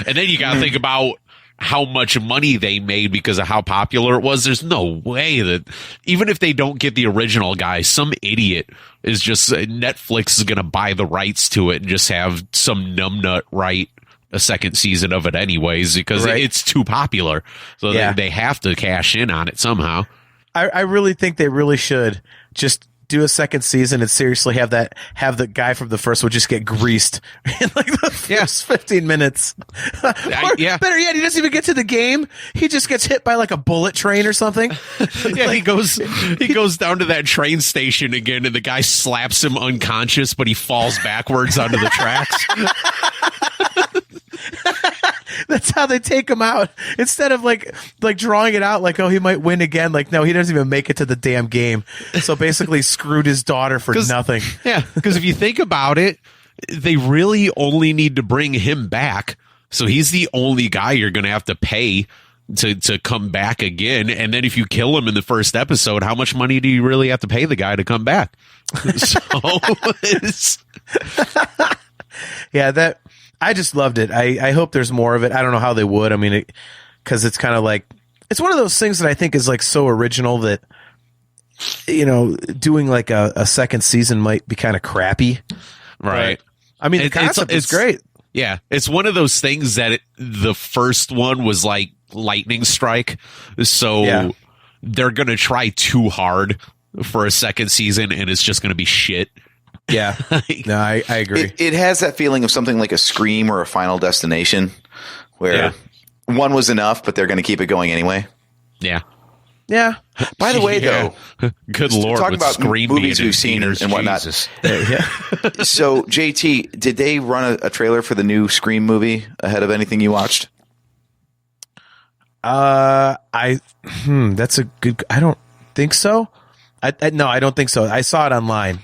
and then you got to think about how much money they made because of how popular it was. There's no way that even if they don't get the original guy, some idiot is just Netflix is going to buy the rights to it and just have some numbnut write a second season of it anyways, because it's too popular. So they have to cash in on it somehow. I really think they really should just do a second season and seriously have the guy from the first one just get greased in like the first 15 minutes. Yeah. Better yet, he doesn't even get to the game. He just gets hit by like a bullet train or something. Yeah, he goes down to that train station again, and the guy slaps him unconscious, but he falls backwards onto the tracks. That's how they take him out. Instead of like drawing it out like, oh, he might win again. Like, no, he doesn't even make it to the damn game. So basically screwed his daughter for nothing. Yeah, because if you think about it, they really only need to bring him back. So he's the only guy you're going to have to pay to come back again. And then if you kill him in the first episode, how much money do you really have to pay the guy to come back? Yeah, I just loved it. I hope there's more of it. I don't know how they would. I mean, because it's kind of like, it's one of those things that I think is like so original that, you know, doing like a second season might be kind of crappy. Right. But, I mean, the concept is great. Yeah. It's one of those things that the first one was like lightning strike. So they're going to try too hard for a second season and it's just going to be shit. Yeah, no, I agree. It has that feeling of something like a Scream or a Final Destination, where one was enough, but they're going to keep it going anyway. Yeah. Yeah. By the way, though, good Lord, talking about Scream movies being we've seen theaters, and whatnot. Jesus. So, JT, did they run a trailer for the new Scream movie ahead of anything you watched? That's a good. I don't think so. No, I don't think so. I saw it online.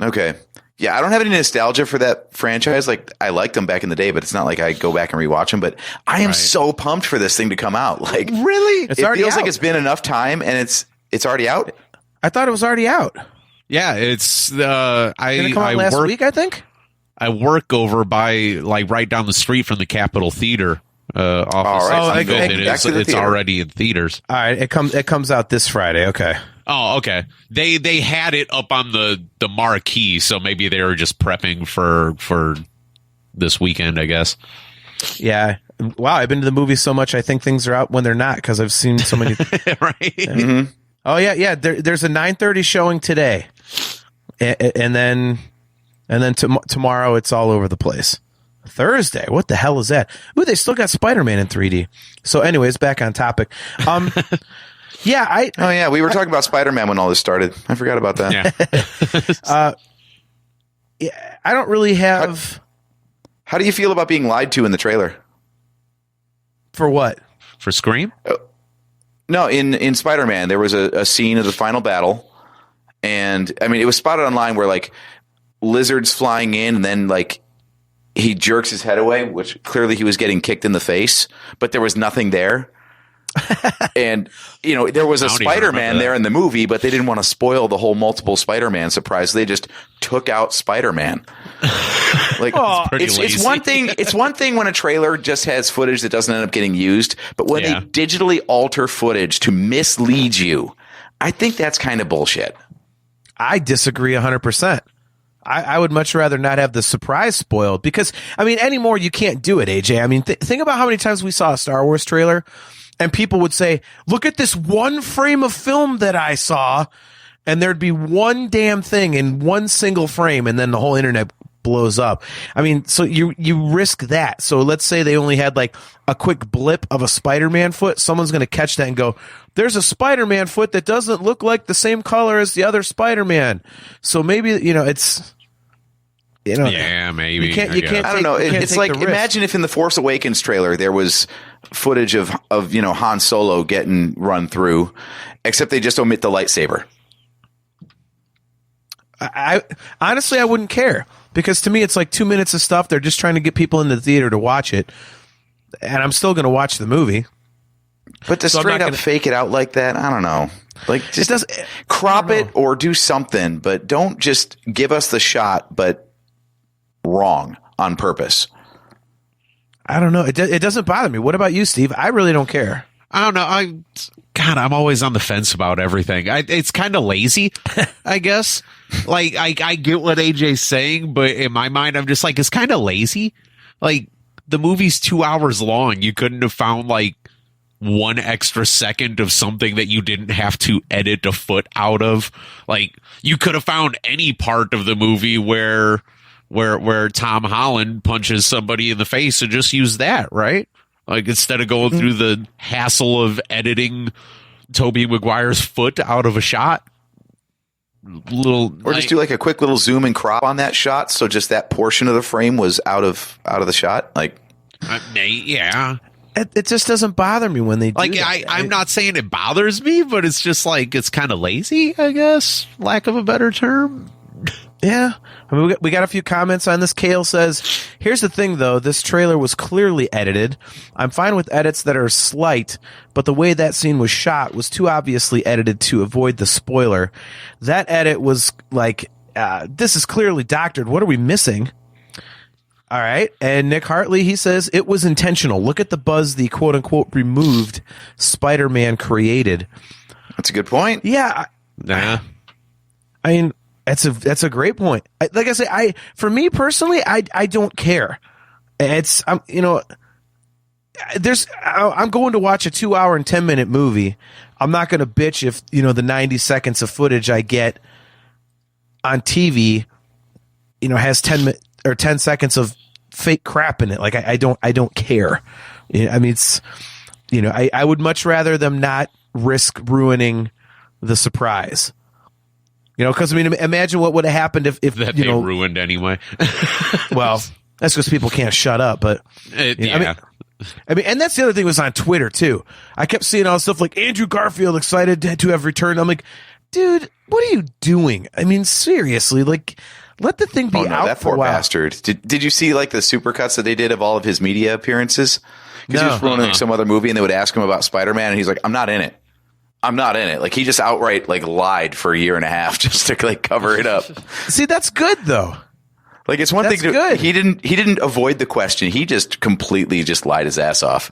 Okay. Yeah, I don't have any nostalgia for that franchise. Like, I liked them back in the day, but it's not like I go back and rewatch them. But I am so pumped for this thing to come out. Like, really? It feels like it's been enough time, and it's already out. I thought it was already out. Yeah, it's Did it come out last week, I think? I work over by, like, right down the street from the Capitol Theater office. It's already in theaters. All right, it comes out this Friday. Okay. Oh, okay. They had it up on the marquee, so maybe they were just prepping for this weekend, I guess. Yeah. Wow, I've been to the movies so much, I think things are out when they're not because I've seen so many. Right. Mm-hmm. Oh yeah. There's a 9:30 showing today, and then tomorrow it's all over the place. Thursday, what the hell is that? Ooh, they still got Spider-Man in 3D. So, anyways, back on topic. Yeah, we were talking about Spider-Man when all this started. I forgot about that. Yeah. I don't really have. How do you feel about being lied to in the trailer? For what? For Scream? No, in Spider-Man, there was a scene of the final battle. And I mean, it was spotted online where like lizards flying in and then like he jerks his head away, which clearly he was getting kicked in the face, but there was nothing there. And, you know, there was a Spider-Man there in the movie, but they didn't want to spoil the whole multiple Spider-Man surprise. They just took out Spider-Man. Like it's one thing. It's one thing when a trailer just has footage that doesn't end up getting used, but when they digitally alter footage to mislead you, I think that's kind of bullshit. I disagree 100%. I would much rather not have the surprise spoiled because, I mean, anymore you can't do it, AJ. I mean, think about how many times we saw a Star Wars trailer and people would say, look at this one frame of film that I saw, and there'd be one damn thing in one single frame, and then the whole internet blows up. I mean, so you risk that. So let's say they only had like a quick blip of a Spider-Man foot. Someone's going to catch that and go, there's a Spider-Man foot that doesn't look like the same color as the other Spider-Man. So maybe, you know, it's, you know, yeah, maybe. You can't I don't know. It's like, imagine if in the Force Awakens trailer there was footage of, you know, Han Solo getting run through, except they just omit the lightsaber. I honestly, I wouldn't care because to me, it's like 2 minutes of stuff. They're just trying to get people in the theater to watch it. And I'm still going to watch the movie. But to straight up fake it out like that, I don't know. Like, just crop it or do something, but don't just give us the shot, but wrong on purpose. I don't know. It doesn't bother me. What about you, Steve? I really don't care. I don't know. I'm always on the fence about everything. It's kind of lazy, I guess. Like, I get what AJ's saying, but in my mind, I'm just like, it's kind of lazy. Like, the movie's 2 hours long. You couldn't have found like one extra second of something that you didn't have to edit a foot out of. Like, you could have found any part of the movie where Tom Holland punches somebody in the face and just use that, right? Like, instead of going through the hassle of editing Tobey Maguire's foot out of a shot. Or just do like a quick little zoom and crop on that shot, so just that portion of the frame was out of the shot. Like, yeah. It just doesn't bother me when they do like that. I'm not saying it bothers me, but it's just like it's kind of lazy, I guess, lack of a better term. Yeah. I mean, we got a few comments on this. Kale says, here's the thing, though. This trailer was clearly edited. I'm fine with edits that are slight, but the way that scene was shot was too obviously edited to avoid the spoiler. That edit was like, this is clearly doctored. What are we missing? All right. And Nick Hartley, he says, it was intentional. Look at the buzz the quote-unquote removed Spider-Man created. That's a good point. Yeah. Nah. I mean, that's a great point. Like I say, for me personally, I don't care. I'm going to watch a 2 hour and 10 minute movie. I'm not going to bitch if, you know, the 90 seconds of footage I get on TV, you know, has 10 seconds of fake crap in it. Like I don't care. I mean, it's, you know, I would much rather them not risk ruining the surprise. You know, because I mean, imagine what would have happened if that you they know, ruined anyway. Well, that's because people can't shut up. But yeah. I mean, and that's the other thing was on Twitter too. I kept seeing all this stuff like Andrew Garfield excited to have returned. I'm like, dude, what are you doing? I mean, seriously, like, let the thing be out that for poor a while. bastard. Did you see like the supercuts that they did of all of his media appearances? Because he was ruining some other movie, and they would ask him about Spider-Man, and he's like, I'm not in it. Like, he just outright like lied for a year and a half just to like cover it up. See, that's good though. Like, it's one thing to, he didn't avoid the question. He just completely just lied his ass off.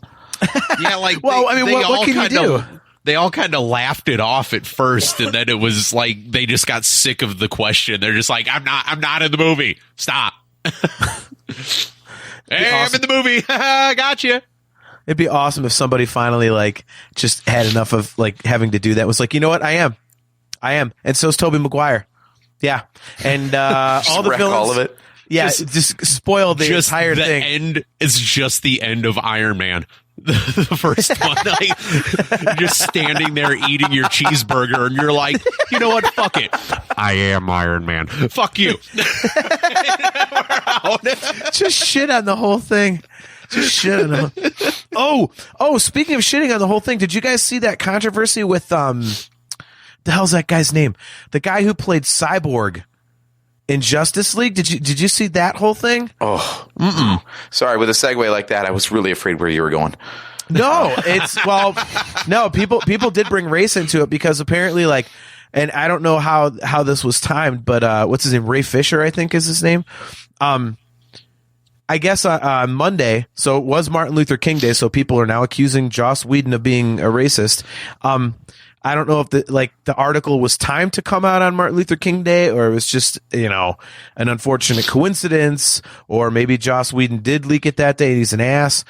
Yeah, like, well, I mean, what can you do? They all kind of laughed it off at first, and then it was like they just got sick of the question. They're just like, I'm not in the movie. Stop. Hey, awesome. I'm in the movie. Gotcha. It'd be awesome if somebody finally like just had enough of like having to do that. Was like, you know what? I am, and so's Tobey Maguire. Yeah, and all the villains. All of it. Yeah, just spoiled the entire thing. It's just the end of Iron Man. The first one, like, just standing there eating your cheeseburger, and you're like, you know what? Fuck it. I am Iron Man. Fuck you. Just shit on the whole thing. Just shit on the Oh, speaking of shitting on the whole thing, did you guys see that controversy with the hell's that guy's name? The guy who played Cyborg in Justice League? Did you see that whole thing? Oh, sorry. With a segue like that, I was really afraid where you were going. No, people did bring race into it because apparently, like, and I don't know how this was timed, but what's his name? Ray Fisher, I think is his name. I guess on Monday, so it was Martin Luther King Day, so people are now accusing Joss Whedon of being a racist. I don't know if the article was timed to come out on Martin Luther King Day, or it was just, an unfortunate coincidence, or maybe Joss Whedon did leak it that day and he's an ass.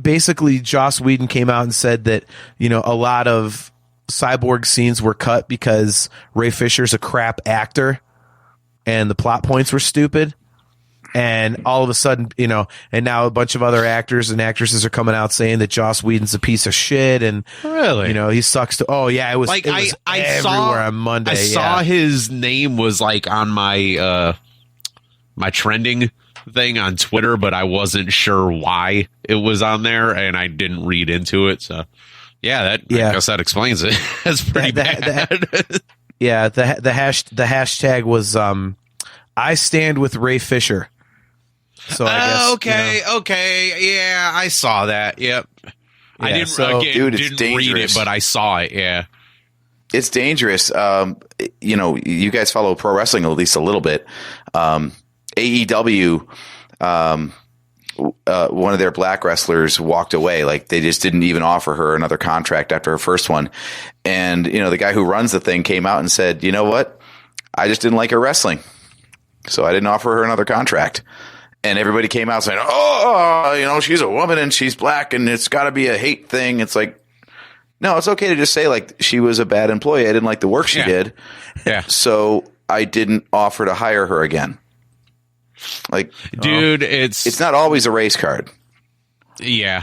Basically, Joss Whedon came out and said that, a lot of Cyborg scenes were cut because Ray Fisher's a crap actor and the plot points were stupid. And all of a sudden, and now a bunch of other actors and actresses are coming out saying that Joss Whedon's a piece of shit, and really, he sucks to. Oh yeah, it was like I everywhere on Monday. I saw his name was like on my my trending thing on Twitter, but I wasn't sure why it was on there, and I didn't read into it. So I guess that explains it. That's pretty bad. The hashtag was I stand with Ray Fisher. So I guess, okay, yeah, I saw that. Yep, I didn't. So, dude, it's didn't read it, but I saw it. Yeah, it's dangerous. You guys follow pro wrestling at least a little bit. AEW, one of their black wrestlers walked away. Like, they just didn't even offer her another contract after her first one. And the guy who runs the thing came out and said, "You know what? I just didn't like her wrestling, so I didn't offer her another contract." And everybody came out saying, "Oh, she's a woman and she's black and it's got to be a hate thing." It's like, no, it's okay to just say, like, she was a bad employee. I didn't like the work she did. Yeah. So I didn't offer to hire her again. Like, dude, it's not always a race card. Yeah.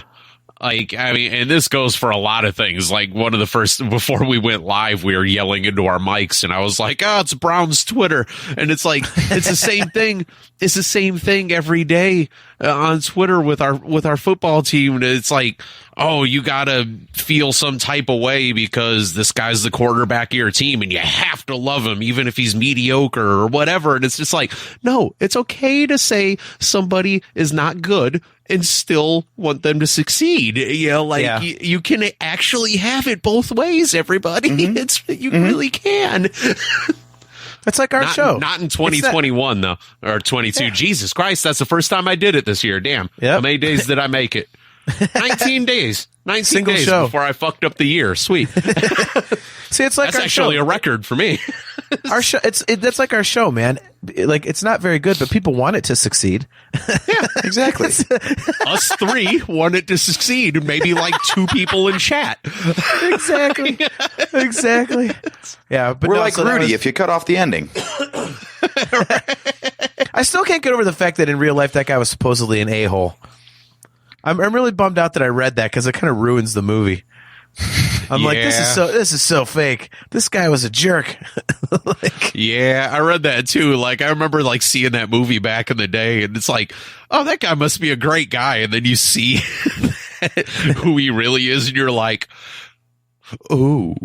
Like, I mean, and this goes for a lot of things. Like, one of the first, before we went live, we were yelling into our mics, and I was like, "Oh, it's Brown's Twitter." And it's like, it's the same thing. It's the same thing every day on Twitter with our football team. And it's like, oh, you gotta feel some type of way because this guy's the quarterback of your team and you have to love him even if he's mediocre or whatever. And it's just like, no, it's okay to say somebody is not good and still want them to succeed. You can actually have it both ways, everybody. Mm-hmm. Really can. That's like our show. Not in 2021 though, or 22. Yeah. Jesus Christ, that's the first time I did it this year. Damn. Yep. How many days did I make it? 19 days. 19 Single days show. Before I fucked up the year. Sweet. See, it's like that's actually a record for me. Our show, that's like our show, man. Like, it's not very good, but people want it to succeed. Yeah, exactly. Us three want it to succeed. Maybe like 2 people in chat. Exactly. Yeah, but we're like Rudy if you cut off the ending. I still can't get over the fact that in real life that guy was supposedly an a-hole. I'm really bummed out that I read that because it kind of ruins the movie. I'm like, this is so fake. This guy was a jerk. Yeah, I read that too. Like, I remember like seeing that movie back in the day, and it's like, oh, that guy must be a great guy. And then you see who he really is, and you're like, oh.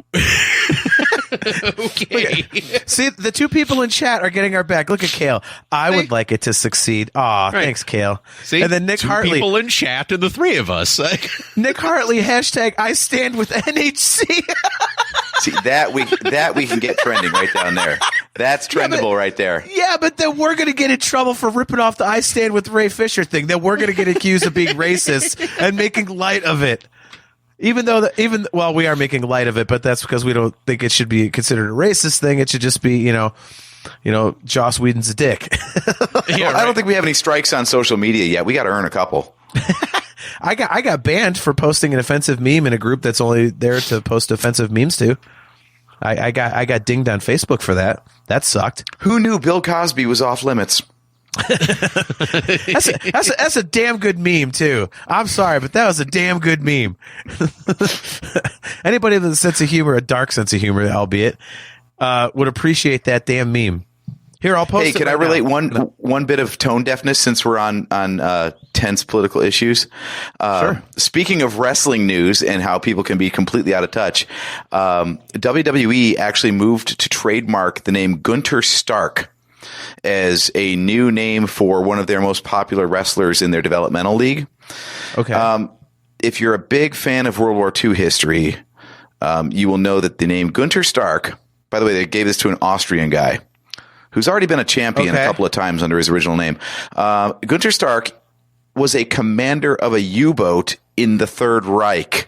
Okay. See, the 2 people in chat are getting our back. Look at Kale. I would like it to succeed. Aw, thanks, Kale. See, and then Nick 2 Hartley. People in chat and the 3 of us. Nick Hartley, hashtag I stand with NHC. See, that we can get trending right down there. That's trendable right there. Yeah, but then we're going to get in trouble for ripping off the I stand with Ray Fisher thing. Then we're going to get accused of being racist and making light of it. Even though we are making light of it, but that's because we don't think it should be considered a racist thing. It should just be, Joss Whedon's a dick. Yeah, I don't think we have any strikes on social media yet. We got to earn a couple. I got banned for posting an offensive meme in a group that's only there to post offensive memes to. I got dinged on Facebook for that. That sucked. Who knew Bill Cosby was off limits? That's a damn good meme too. I'm sorry, but that was a damn good meme. Anybody with a sense of humor, a dark sense of humor, albeit, would appreciate that damn meme. Here, I'll post. Hey, it can right I relate now. one bit of tone deafness since we're on tense political issues? Sure. Speaking of wrestling news and how people can be completely out of touch, WWE actually moved to trademark the name Gunter Stark as a new name for one of their most popular wrestlers in their developmental league. Okay. If you're a big fan of World War II history, you will know that the name Gunter Stark, by the way, they gave this to an Austrian guy who's already been a champion a couple of times under his original name. Gunter Stark was a commander of a U-boat in the Third Reich.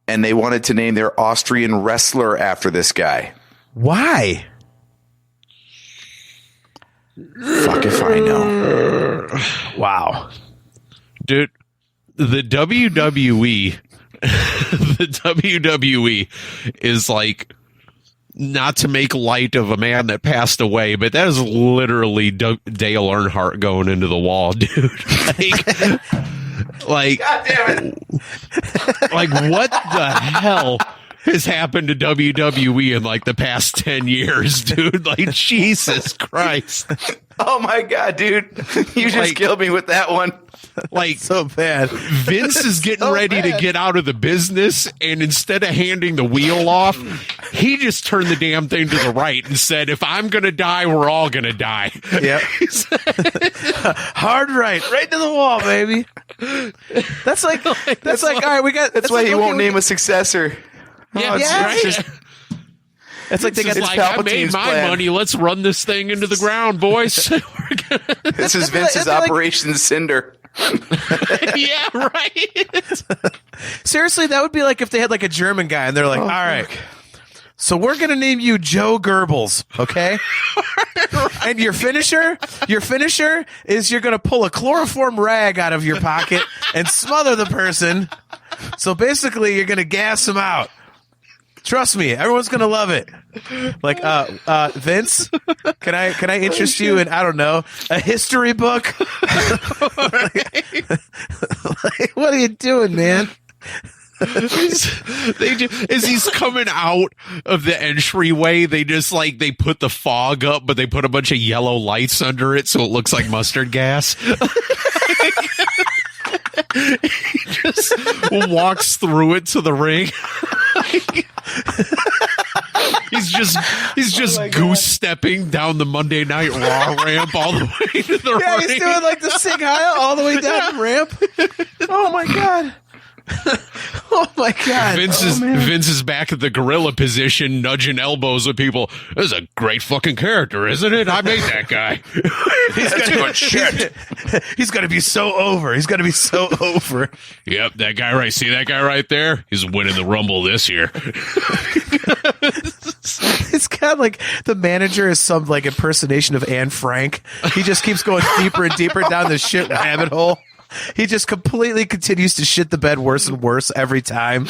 And they wanted to name their Austrian wrestler after this guy. Why? Fuck if I know. Wow. Dude, the WWE, the WWE is like, not to make light of a man that passed away, but that is literally Dale Earnhardt going into the wall, dude. Like, God damn it. Like, what the hell has happened to WWE in like the past 10 years, dude? Like, Jesus Christ. Oh my God, dude. You just killed me with that one. Like, so bad. Vince is getting ready to get out of the business, and instead of handing the wheel off, he just turned the damn thing to the right and said, if I'm going to die, we're all going to die. Yep. Hard right to the wall, baby. That's like, all right, we got, That's why he won't name a successor. Yeah, it's just- it's like they got It's this like, I made Palpatine's my plan. money. Let's run this thing into the ground, boys. This is Vince's Operation Cinder. Yeah, right. seriously, that would be like if they had like a German guy and they're like, all right, so we're going to name you Joe Goebbels, okay? And your finisher is you're going to pull a chloroform rag out of your pocket and smother the person. So basically you're going to gas them out. Trust me, everyone's going to love it. Like, Vince, can I interest you in, I don't know, a history book? Like, what are you doing, man? As he's coming out of the entryway, they just like they put the fog up, but they put a bunch of yellow lights under it so it looks like mustard gas. He just walks through it to the ring. He's just goose stepping down the Monday Night Raw ramp all the way to the ring. He's doing like the Sig Heil all the way down the ramp. Oh my God. Oh my God. Vince is back at the gorilla position, nudging elbows at people. This is a great fucking character, isn't it? I made that guy. He's gonna be so over. He's gonna be so over. Yep, that guy right. See that guy right there? He's winning the Rumble this year. It's kind of like the manager is some like impersonation of Anne Frank. He just keeps going deeper and deeper down the shit rabbit hole. He just completely continues to shit the bed worse and worse every time.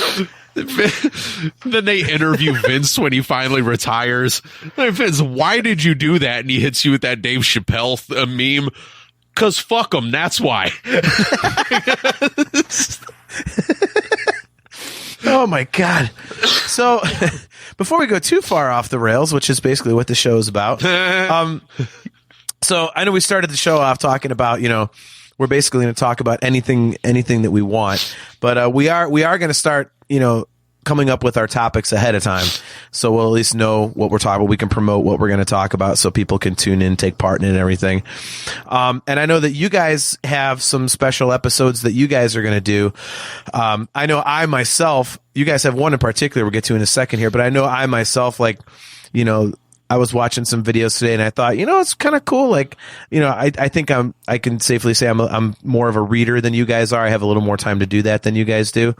Then they interview Vince when he finally retires. Like, Vince, why did you do that? And he hits you with that Dave Chappelle meme. 'Cause fuck him, that's why. Oh my God. So before we go too far off the rails, which is basically what the show is about. So I know we started the show off talking about, we're basically going to talk about anything that we want, but we are going to start, coming up with our topics ahead of time. So we'll at least know what we're talking about. We can promote what we're going to talk about so people can tune in, take part in it and everything. And I know that you guys have some special episodes that you guys are going to do. I know I myself, you guys have one in particular we'll get to in a second here, but I know I myself, I was watching some videos today and I thought, it's kind of cool. I think I can safely say I'm more of a reader than you guys are. I have a little more time to do that than you guys do.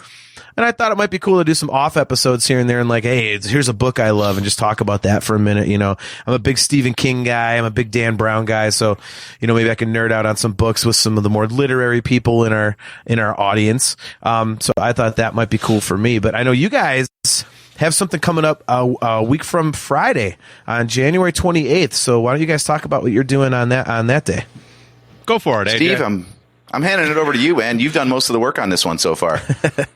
And I thought it might be cool to do some off episodes here and there and hey, here's a book I love and just talk about that for a minute. I'm a big Stephen King guy. I'm a big Dan Brown guy. So, maybe I can nerd out on some books with some of the more literary people in our audience. So I thought that might be cool for me, but I know you guys have something coming up a week from Friday on January 28th. So why don't you guys talk about what you're doing on that day? Go for it, AJ. Steve, I'm handing it over to you, man. You've done most of the work on this one so far.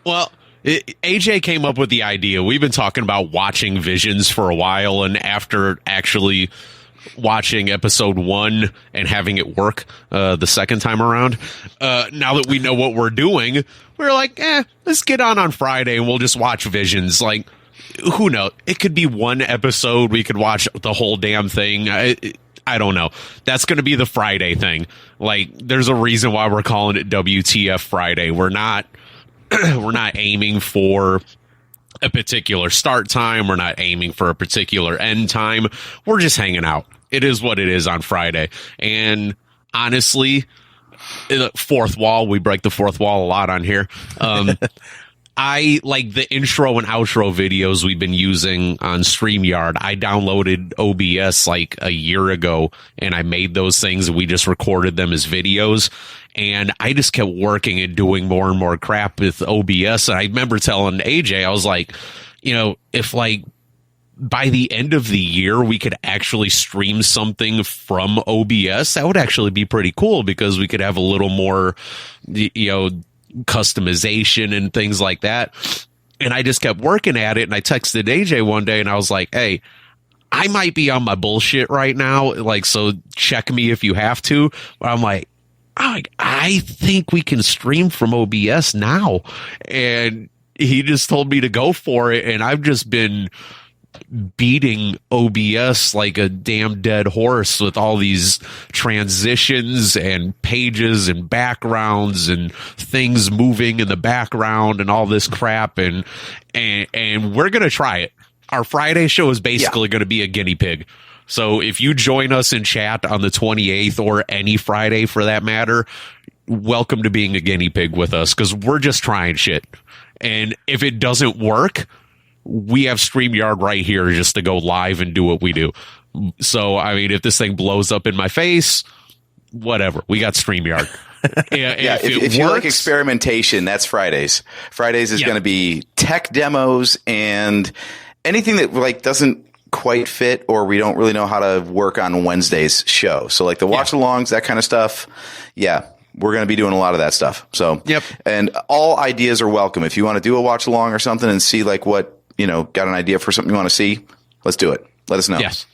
Well, AJ came up with the idea. We've been talking about watching Visions for a while, and after actually watching episode 1 and having it work the second time around, now that we know what we're doing, we're like, let's get on Friday and we'll just watch Visions. Like, who knows? It could be one episode. We could watch the whole damn thing. I don't know. That's going to be the Friday thing. Like, there's a reason why we're calling it WTF Friday. We're not aiming for a particular start time. We're not aiming for a particular end time. We're just hanging out. It is what it is on Friday. And honestly, fourth wall, we break the fourth wall a lot on here. I like the intro and outro videos we've been using on StreamYard. I downloaded OBS like a year ago and I made those things and we just recorded them as videos. And I just kept working and doing more and more crap with OBS. And I remember telling AJ, I was like, if like by the end of the year, we could actually stream something from OBS, that would actually be pretty cool because we could have a little more, customization and things like that. And I just kept working at it. And I texted AJ one day and I was like, hey, I might be on my bullshit right now. Like, so check me if you have to. But I'm like, I think we can stream from OBS now. And he just told me to go for it. And I've just been beating OBS like a damn dead horse with all these transitions and pages and backgrounds and things moving in the background and all this crap. And we're going to try it. Our Friday show is basically going to be a guinea pig. So if you join us in chat on the 28th or any Friday for that matter, welcome to being a guinea pig with us because we're just trying shit. And if it doesn't work, we have StreamYard right here just to go live and do what we do. So, I mean, if this thing blows up in my face, whatever. We got StreamYard. If you like experimentation, that's Fridays. Fridays is going to be tech demos and anything that like doesn't quite fit or we don't really know how to work on Wednesday's show. So like the watch alongs, that kind of stuff. Yeah. We're going to be doing a lot of that stuff. So, and all ideas are welcome. If you want to do a watch along or something and see like what, got an idea for something you want to see, let's do it. Let us know. Yes.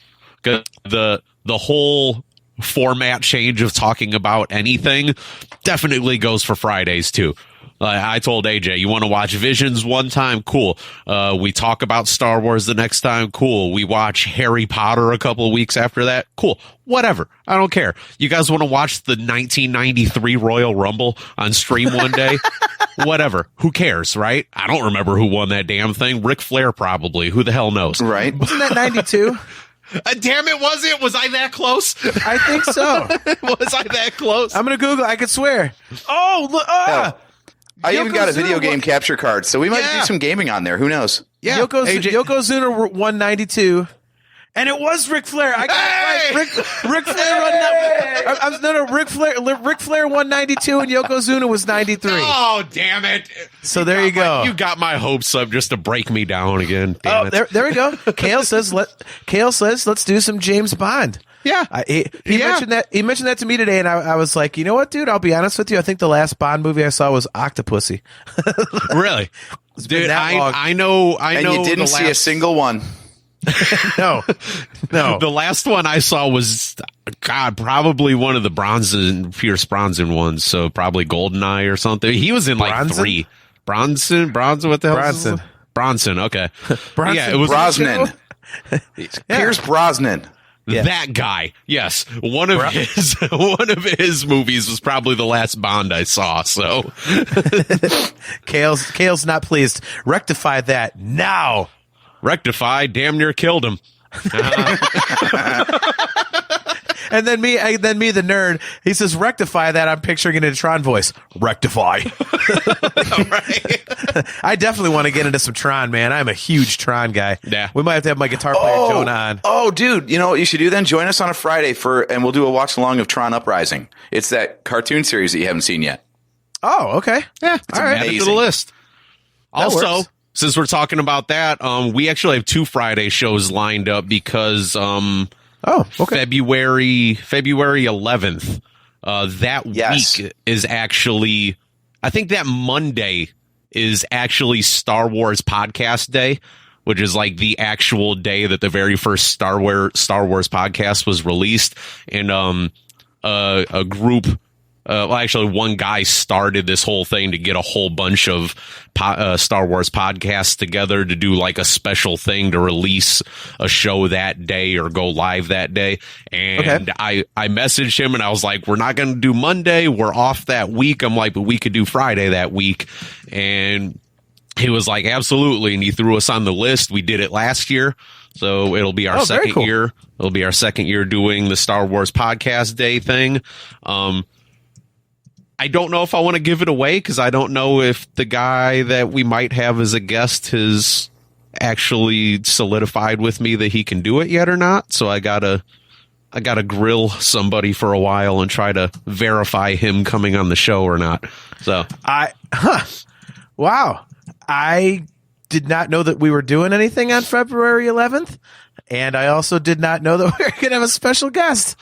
The whole format change of talking about anything definitely goes for Fridays too. I told AJ, you want to watch Visions one time? Cool. We talk about Star Wars the next time? Cool. We watch Harry Potter a couple of weeks after that? Cool. Whatever. I don't care. You guys want to watch the 1993 Royal Rumble on stream one day? Whatever. Who cares, right? I don't remember who won that damn thing. Ric Flair probably. Who the hell knows? Right. Wasn't that 92? Damn it, was it? Was I that close? I think so. Was I that close? I'm going to Google. I could swear. Oh, look. I even got a video game capture card, so we might do some gaming on there. Who knows? Yeah. Yokozuna 192. And it was Ric Flair. I got it right. Ric Flair Ric Flair 192 and Yokozuna was 93. Oh, damn it. So there you go. You got my hopes up just to break me down again. Damn it. There we go. Kale says let's do some James Bond. Yeah. He mentioned that. He mentioned that to me today, and I was like, you know what, dude? I'll be honest with you. I think the last Bond movie I saw was Octopussy. Really, dude? I know. And you didn't see a single one. No. The last one I saw was probably one of the Pierce Bronson ones. So probably GoldenEye or something. He was in like Bronson? 3. Bronson. What the hell? Bronson. Bronson. Okay. Bronson. Yeah, it was Brosnan. Pierce Brosnan. Yeah. That guy, yes. One of his movies was probably the last Bond I saw. So, Kale's not pleased. Rectify that now. Rectify, damn near killed him. And then me, the nerd, he says, rectify that. I'm picturing it in a Tron voice. Rectify. Right. I definitely want to get into some Tron, man. I'm a huge Tron guy. Yeah. We might have to have my guitar player, Jonah, on. Oh, dude, you know what you should do then? Join us on a Friday and we'll do a watch along of Tron Uprising. It's that cartoon series that you haven't seen yet. Oh, okay. Yeah. All right. Add it to the list. Also, since we're talking about that, we actually have 2 Friday shows lined up because February 11th, that week is actually, I think that Monday is actually Star Wars Podcast Day, which is like the actual day that the very first Star Wars podcast was released. And a group, actually one guy started this whole thing to get a whole bunch of Star Wars podcasts together to do like a special thing to release a show that day or go live that day. And I messaged him and I was like, we're not going to do Monday. We're off that week. I'm like, but we could do Friday that week. And he was like, absolutely. And he threw us on the list. We did it last year. So it'll be our second year. It'll be our second year doing the Star Wars Podcast Day thing. I don't know if I want to give it away because I don't know if the guy that we might have as a guest has actually solidified with me that he can do it yet or not. So I gotta grill somebody for a while and try to verify him coming on the show or not. So wow. I did not know that we were doing anything on February 11th, and I also did not know that we were going to have a special guest.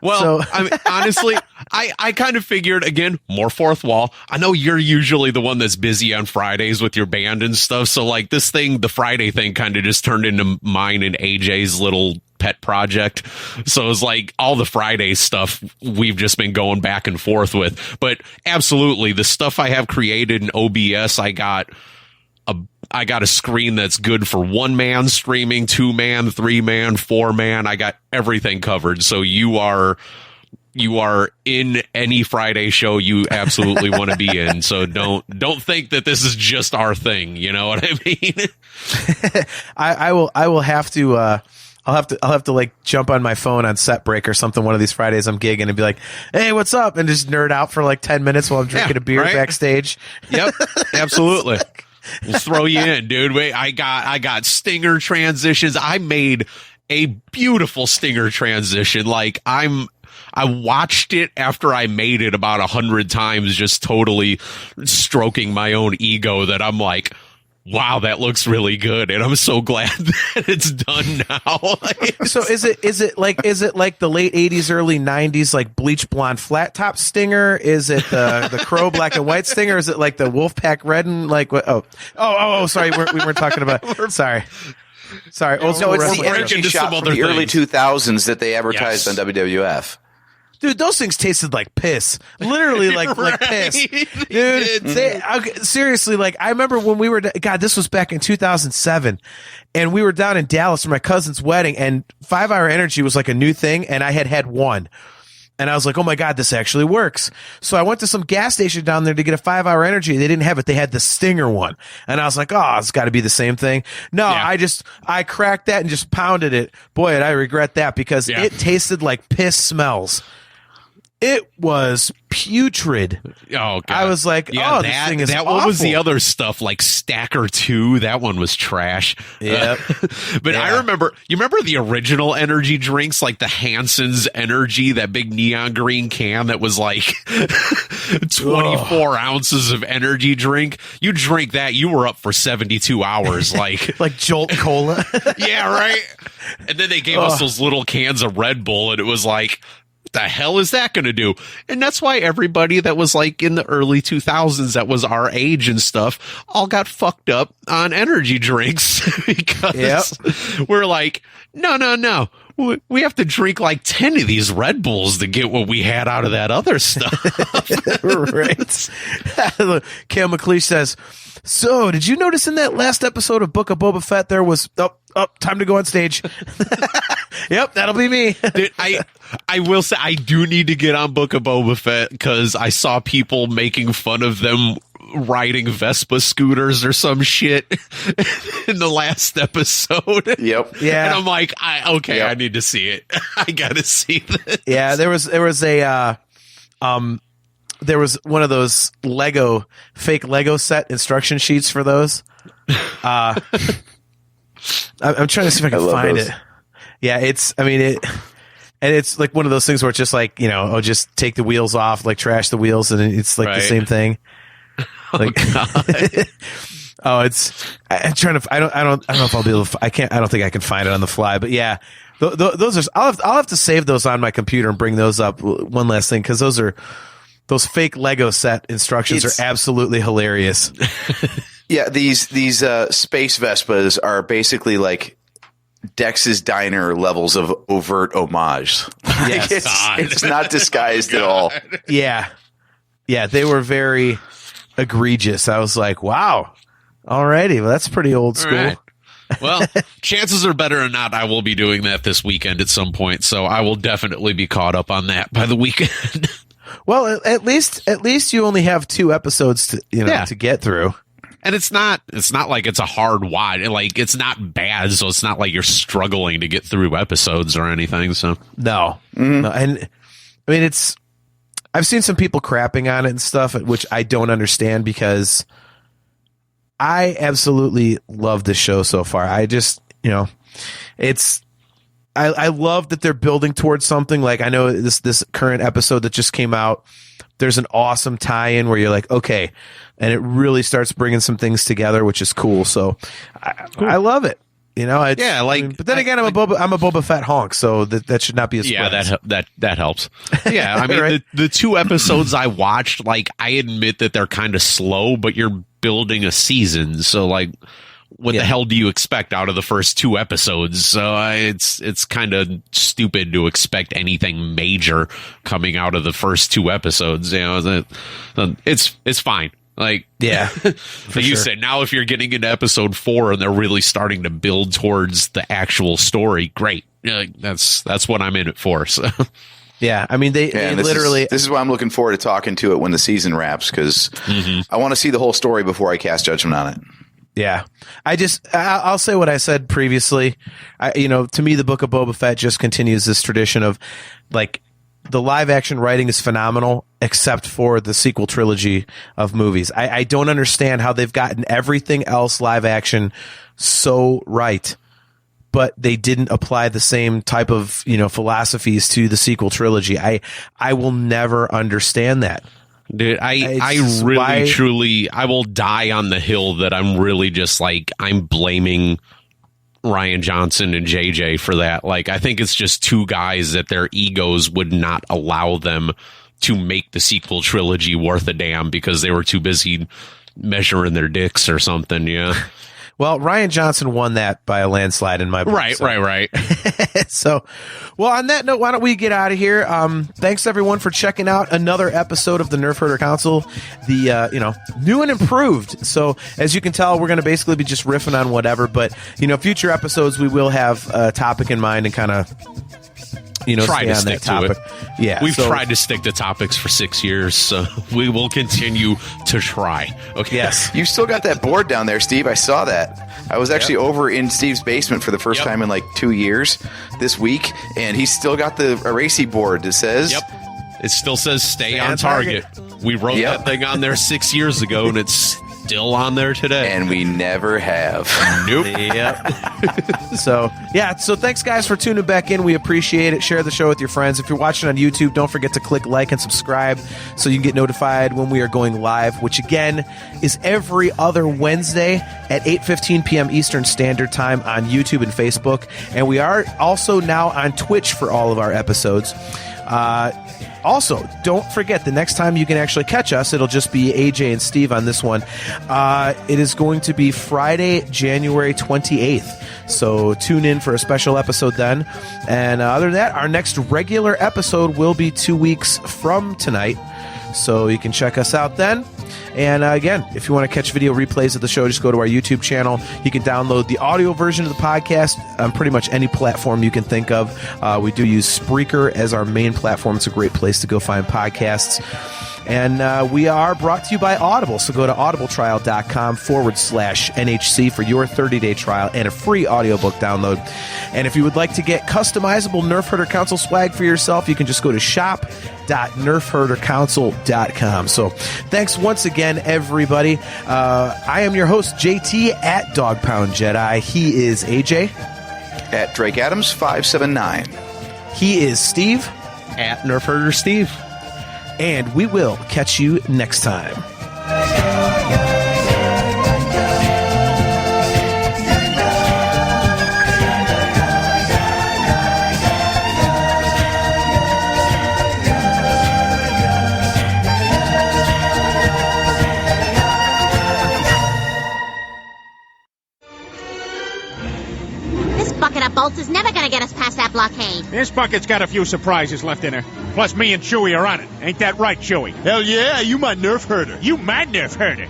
Well, I mean, honestly, I kind of figured, again, more fourth wall. I know you're usually the one that's busy on Fridays with your band and stuff. So like this thing, the Friday thing kind of just turned into mine and AJ's little pet project. So it's like all the Friday stuff we've just been going back and forth with. But absolutely, the stuff I have created in OBS, I got a screen that's good for 1-man streaming, 2-man, 3-man, 4-man. I got everything covered. So you are in any Friday show you absolutely want to be in. So don't think that this is just our thing. You know what I mean? I will have to, I'll have to like jump on my phone on set break or something one of these Fridays I'm gigging and be like, hey, what's up? And just nerd out for like 10 minutes while I'm drinking a beer backstage. Yep. Absolutely. We'll throw you in, dude. Wait, I got stinger transitions. I made a beautiful stinger transition. Like I watched it after I made it about 100 times, just totally stroking my own ego that I'm like, wow, that looks really good. And I'm so glad that it's done now. So is it like the late 80s, early 90s, like bleach blonde flat top stinger? Is it the crow black and white stinger? Is it like the Wolfpack red and like what? Oh, sorry. We weren't talking about, sorry. No, it's the energy shot from the early 2000s that they advertised on WWF. Dude, those things tasted like piss. Literally like piss. Dude, seriously, like I remember when we were, God, this was back in 2007 and we were down in Dallas for my cousin's wedding and 5 Hour Energy was like a new thing and I had one. And I was like, oh my God, this actually works. So I went to some gas station down there to get a 5 Hour Energy. They didn't have it. They had the Stinger one. And I was like, oh, it's got to be the same thing. No, yeah. I cracked that and just pounded it. Boy, and I regret that because it tasted like piss smells. It was putrid. Oh, God. I was like, yeah, this thing is awful. What was the other stuff? Like Stacker 2? That one was trash. Yeah. I remember, you remember the original energy drinks, like the Hanson's Energy, that big neon green can that was like 24 ounces of energy drink? You drink that, you were up for 72 hours. Like, like Jolt Cola. Yeah, right. And then they gave us those little cans of Red Bull and it was like, the hell is that going to do? And that's why everybody that was like in the early 2000s that was our age and stuff all got fucked up on energy drinks because we're like, no. We have to drink like 10 of these Red Bulls to get what we had out of that other stuff. Right. Cam McLeish says, so did you notice in that last episode of Book of Boba Fett there was time to go on stage? Yep, that'll be me. Dude, I will say I do need to get on Book of Boba Fett because I saw people making fun of them riding Vespa scooters or some shit in the last episode. Yep. Yeah. And I'm like, I need to see it. I gotta see this. Yeah, there was one of those fake Lego set instruction sheets for those. I'm trying to see if I can find it. Yeah, it's like one of those things where it's just like, I'll just take the wheels off, like trash the wheels, and it's like the same thing. Like, Oh, I'm trying to. I don't know if I'll be able to. I can't. I don't think I can find it on the fly. But yeah, those are. I'll have to save those on my computer and bring those up. One last thing, because those fake Lego set instructions are absolutely hilarious. Yeah, these space Vespas are basically like Dex's Diner levels of overt homage. Like, it's not disguised at all. Yeah, they were very egregious. I was like, wow. Alrighty, well, that's pretty old school. Right. Well, chances are better than not I will be doing that this weekend at some point, so I will definitely be caught up on that by the weekend. Well, at least you only have 2 episodes to get through. And it's not like it's a hard watch. Like, it's not bad, so it's not like you're struggling to get through episodes or anything. So no. And I mean, I've seen some people crapping on it and stuff, which I don't understand, because I absolutely love this show so far. I just, I love that they're building towards something. Like, I know this current episode that just came out, there's an awesome tie-in where you're like, okay, and it really starts bringing some things together, which is cool. So I love it. But then again, I'm a Boba Fett honk, so that should not be a surprise. Yeah, that helps. Yeah, I mean, right? the 2 episodes I watched, like, I admit that they're kind of slow, but you're building a season, so like, what the hell do you expect out of the first 2 episodes? So it's kind of stupid to expect anything major coming out of the first 2 episodes. It's fine. Like, yeah, like you said, now if you're getting into episode 4 and they're really starting to build towards the actual story, great. That's what I'm in it for. So. Yeah, I mean, they literally. This is why I'm looking forward to talking to it when the season wraps, because I want to see the whole story before I cast judgment on it. Yeah, I'll say what I said previously. To me, the Book of Boba Fett just continues this tradition of, like, the live action writing is phenomenal, except for the sequel trilogy of movies. I don't understand how they've gotten everything else live action so right, but they didn't apply the same type of, philosophies to the sequel trilogy. I will never understand that. Dude, I really, truly, I will die on the hill that I'm really just like, I'm blaming Rian Johnson and JJ for that. Like, I think it's just 2 guys that their egos would not allow them to make the sequel trilogy worth a damn, because they were too busy measuring their dicks or something. Yeah. Well, Rian Johnson won that by a landslide in my book. Right. So, well, on that note, why don't we get out of here? Thanks everyone for checking out another episode of the Nerf Herder Council, the new and improved. So, as you can tell, we're going to basically be just riffing on whatever, but future episodes we will have a topic in mind and kind of try to stick to it. Yeah, we've tried to stick to topics for 6 years, so we will continue to try. Okay. Yes, you still got that board down there, Steve. I saw that. I was actually over in Steve's basement for the first time in like 2 years this week, and he's still got the erasing board that says. Yep. It still says stay on target. We wrote that thing on there 6 years ago, and it's still on there today. And we never have. Nope. Yep. So thanks, guys, for tuning back in. We appreciate it. Share the show with your friends. If you're watching on YouTube, don't forget to click like and subscribe so you can get notified when we are going live, which, again, is every other Wednesday at 8:15 p.m. Eastern Standard Time on YouTube and Facebook. And we are also now on Twitch for all of our episodes. Also, don't forget, the next time you can actually catch us, it'll just be AJ and Steve on this one. It is going to be Friday, January 28th. So tune in for a special episode then. And other than that, our next regular episode will be 2 weeks from tonight. So you can check us out then. And again, if you want to catch video replays of the show, just go to our YouTube channel. You can download the audio version of the podcast on pretty much any platform you can think of. We do use Spreaker as our main platform. It's a great place to go find podcasts. And we are brought to you by Audible. So go to audibletrial.com/NHC for your 30-day trial and a free audiobook download. And if you would like to get customizable Nerf Herder Council swag for yourself, you can just go to shop.nerfherdercouncil.com. So thanks once again, everybody. I am your host, JT at Dog Pound Jedi. He is AJ at Drake Adams 579. He is Steve at Nerf Herder Steve. And we will catch you next time. bucket of bolts is never gonna get us past that blockade. This bucket's got a few surprises left in her. Plus, me and Chewie are on it. Ain't that right, Chewie? Hell yeah, you my nerf herder. You my nerf herder.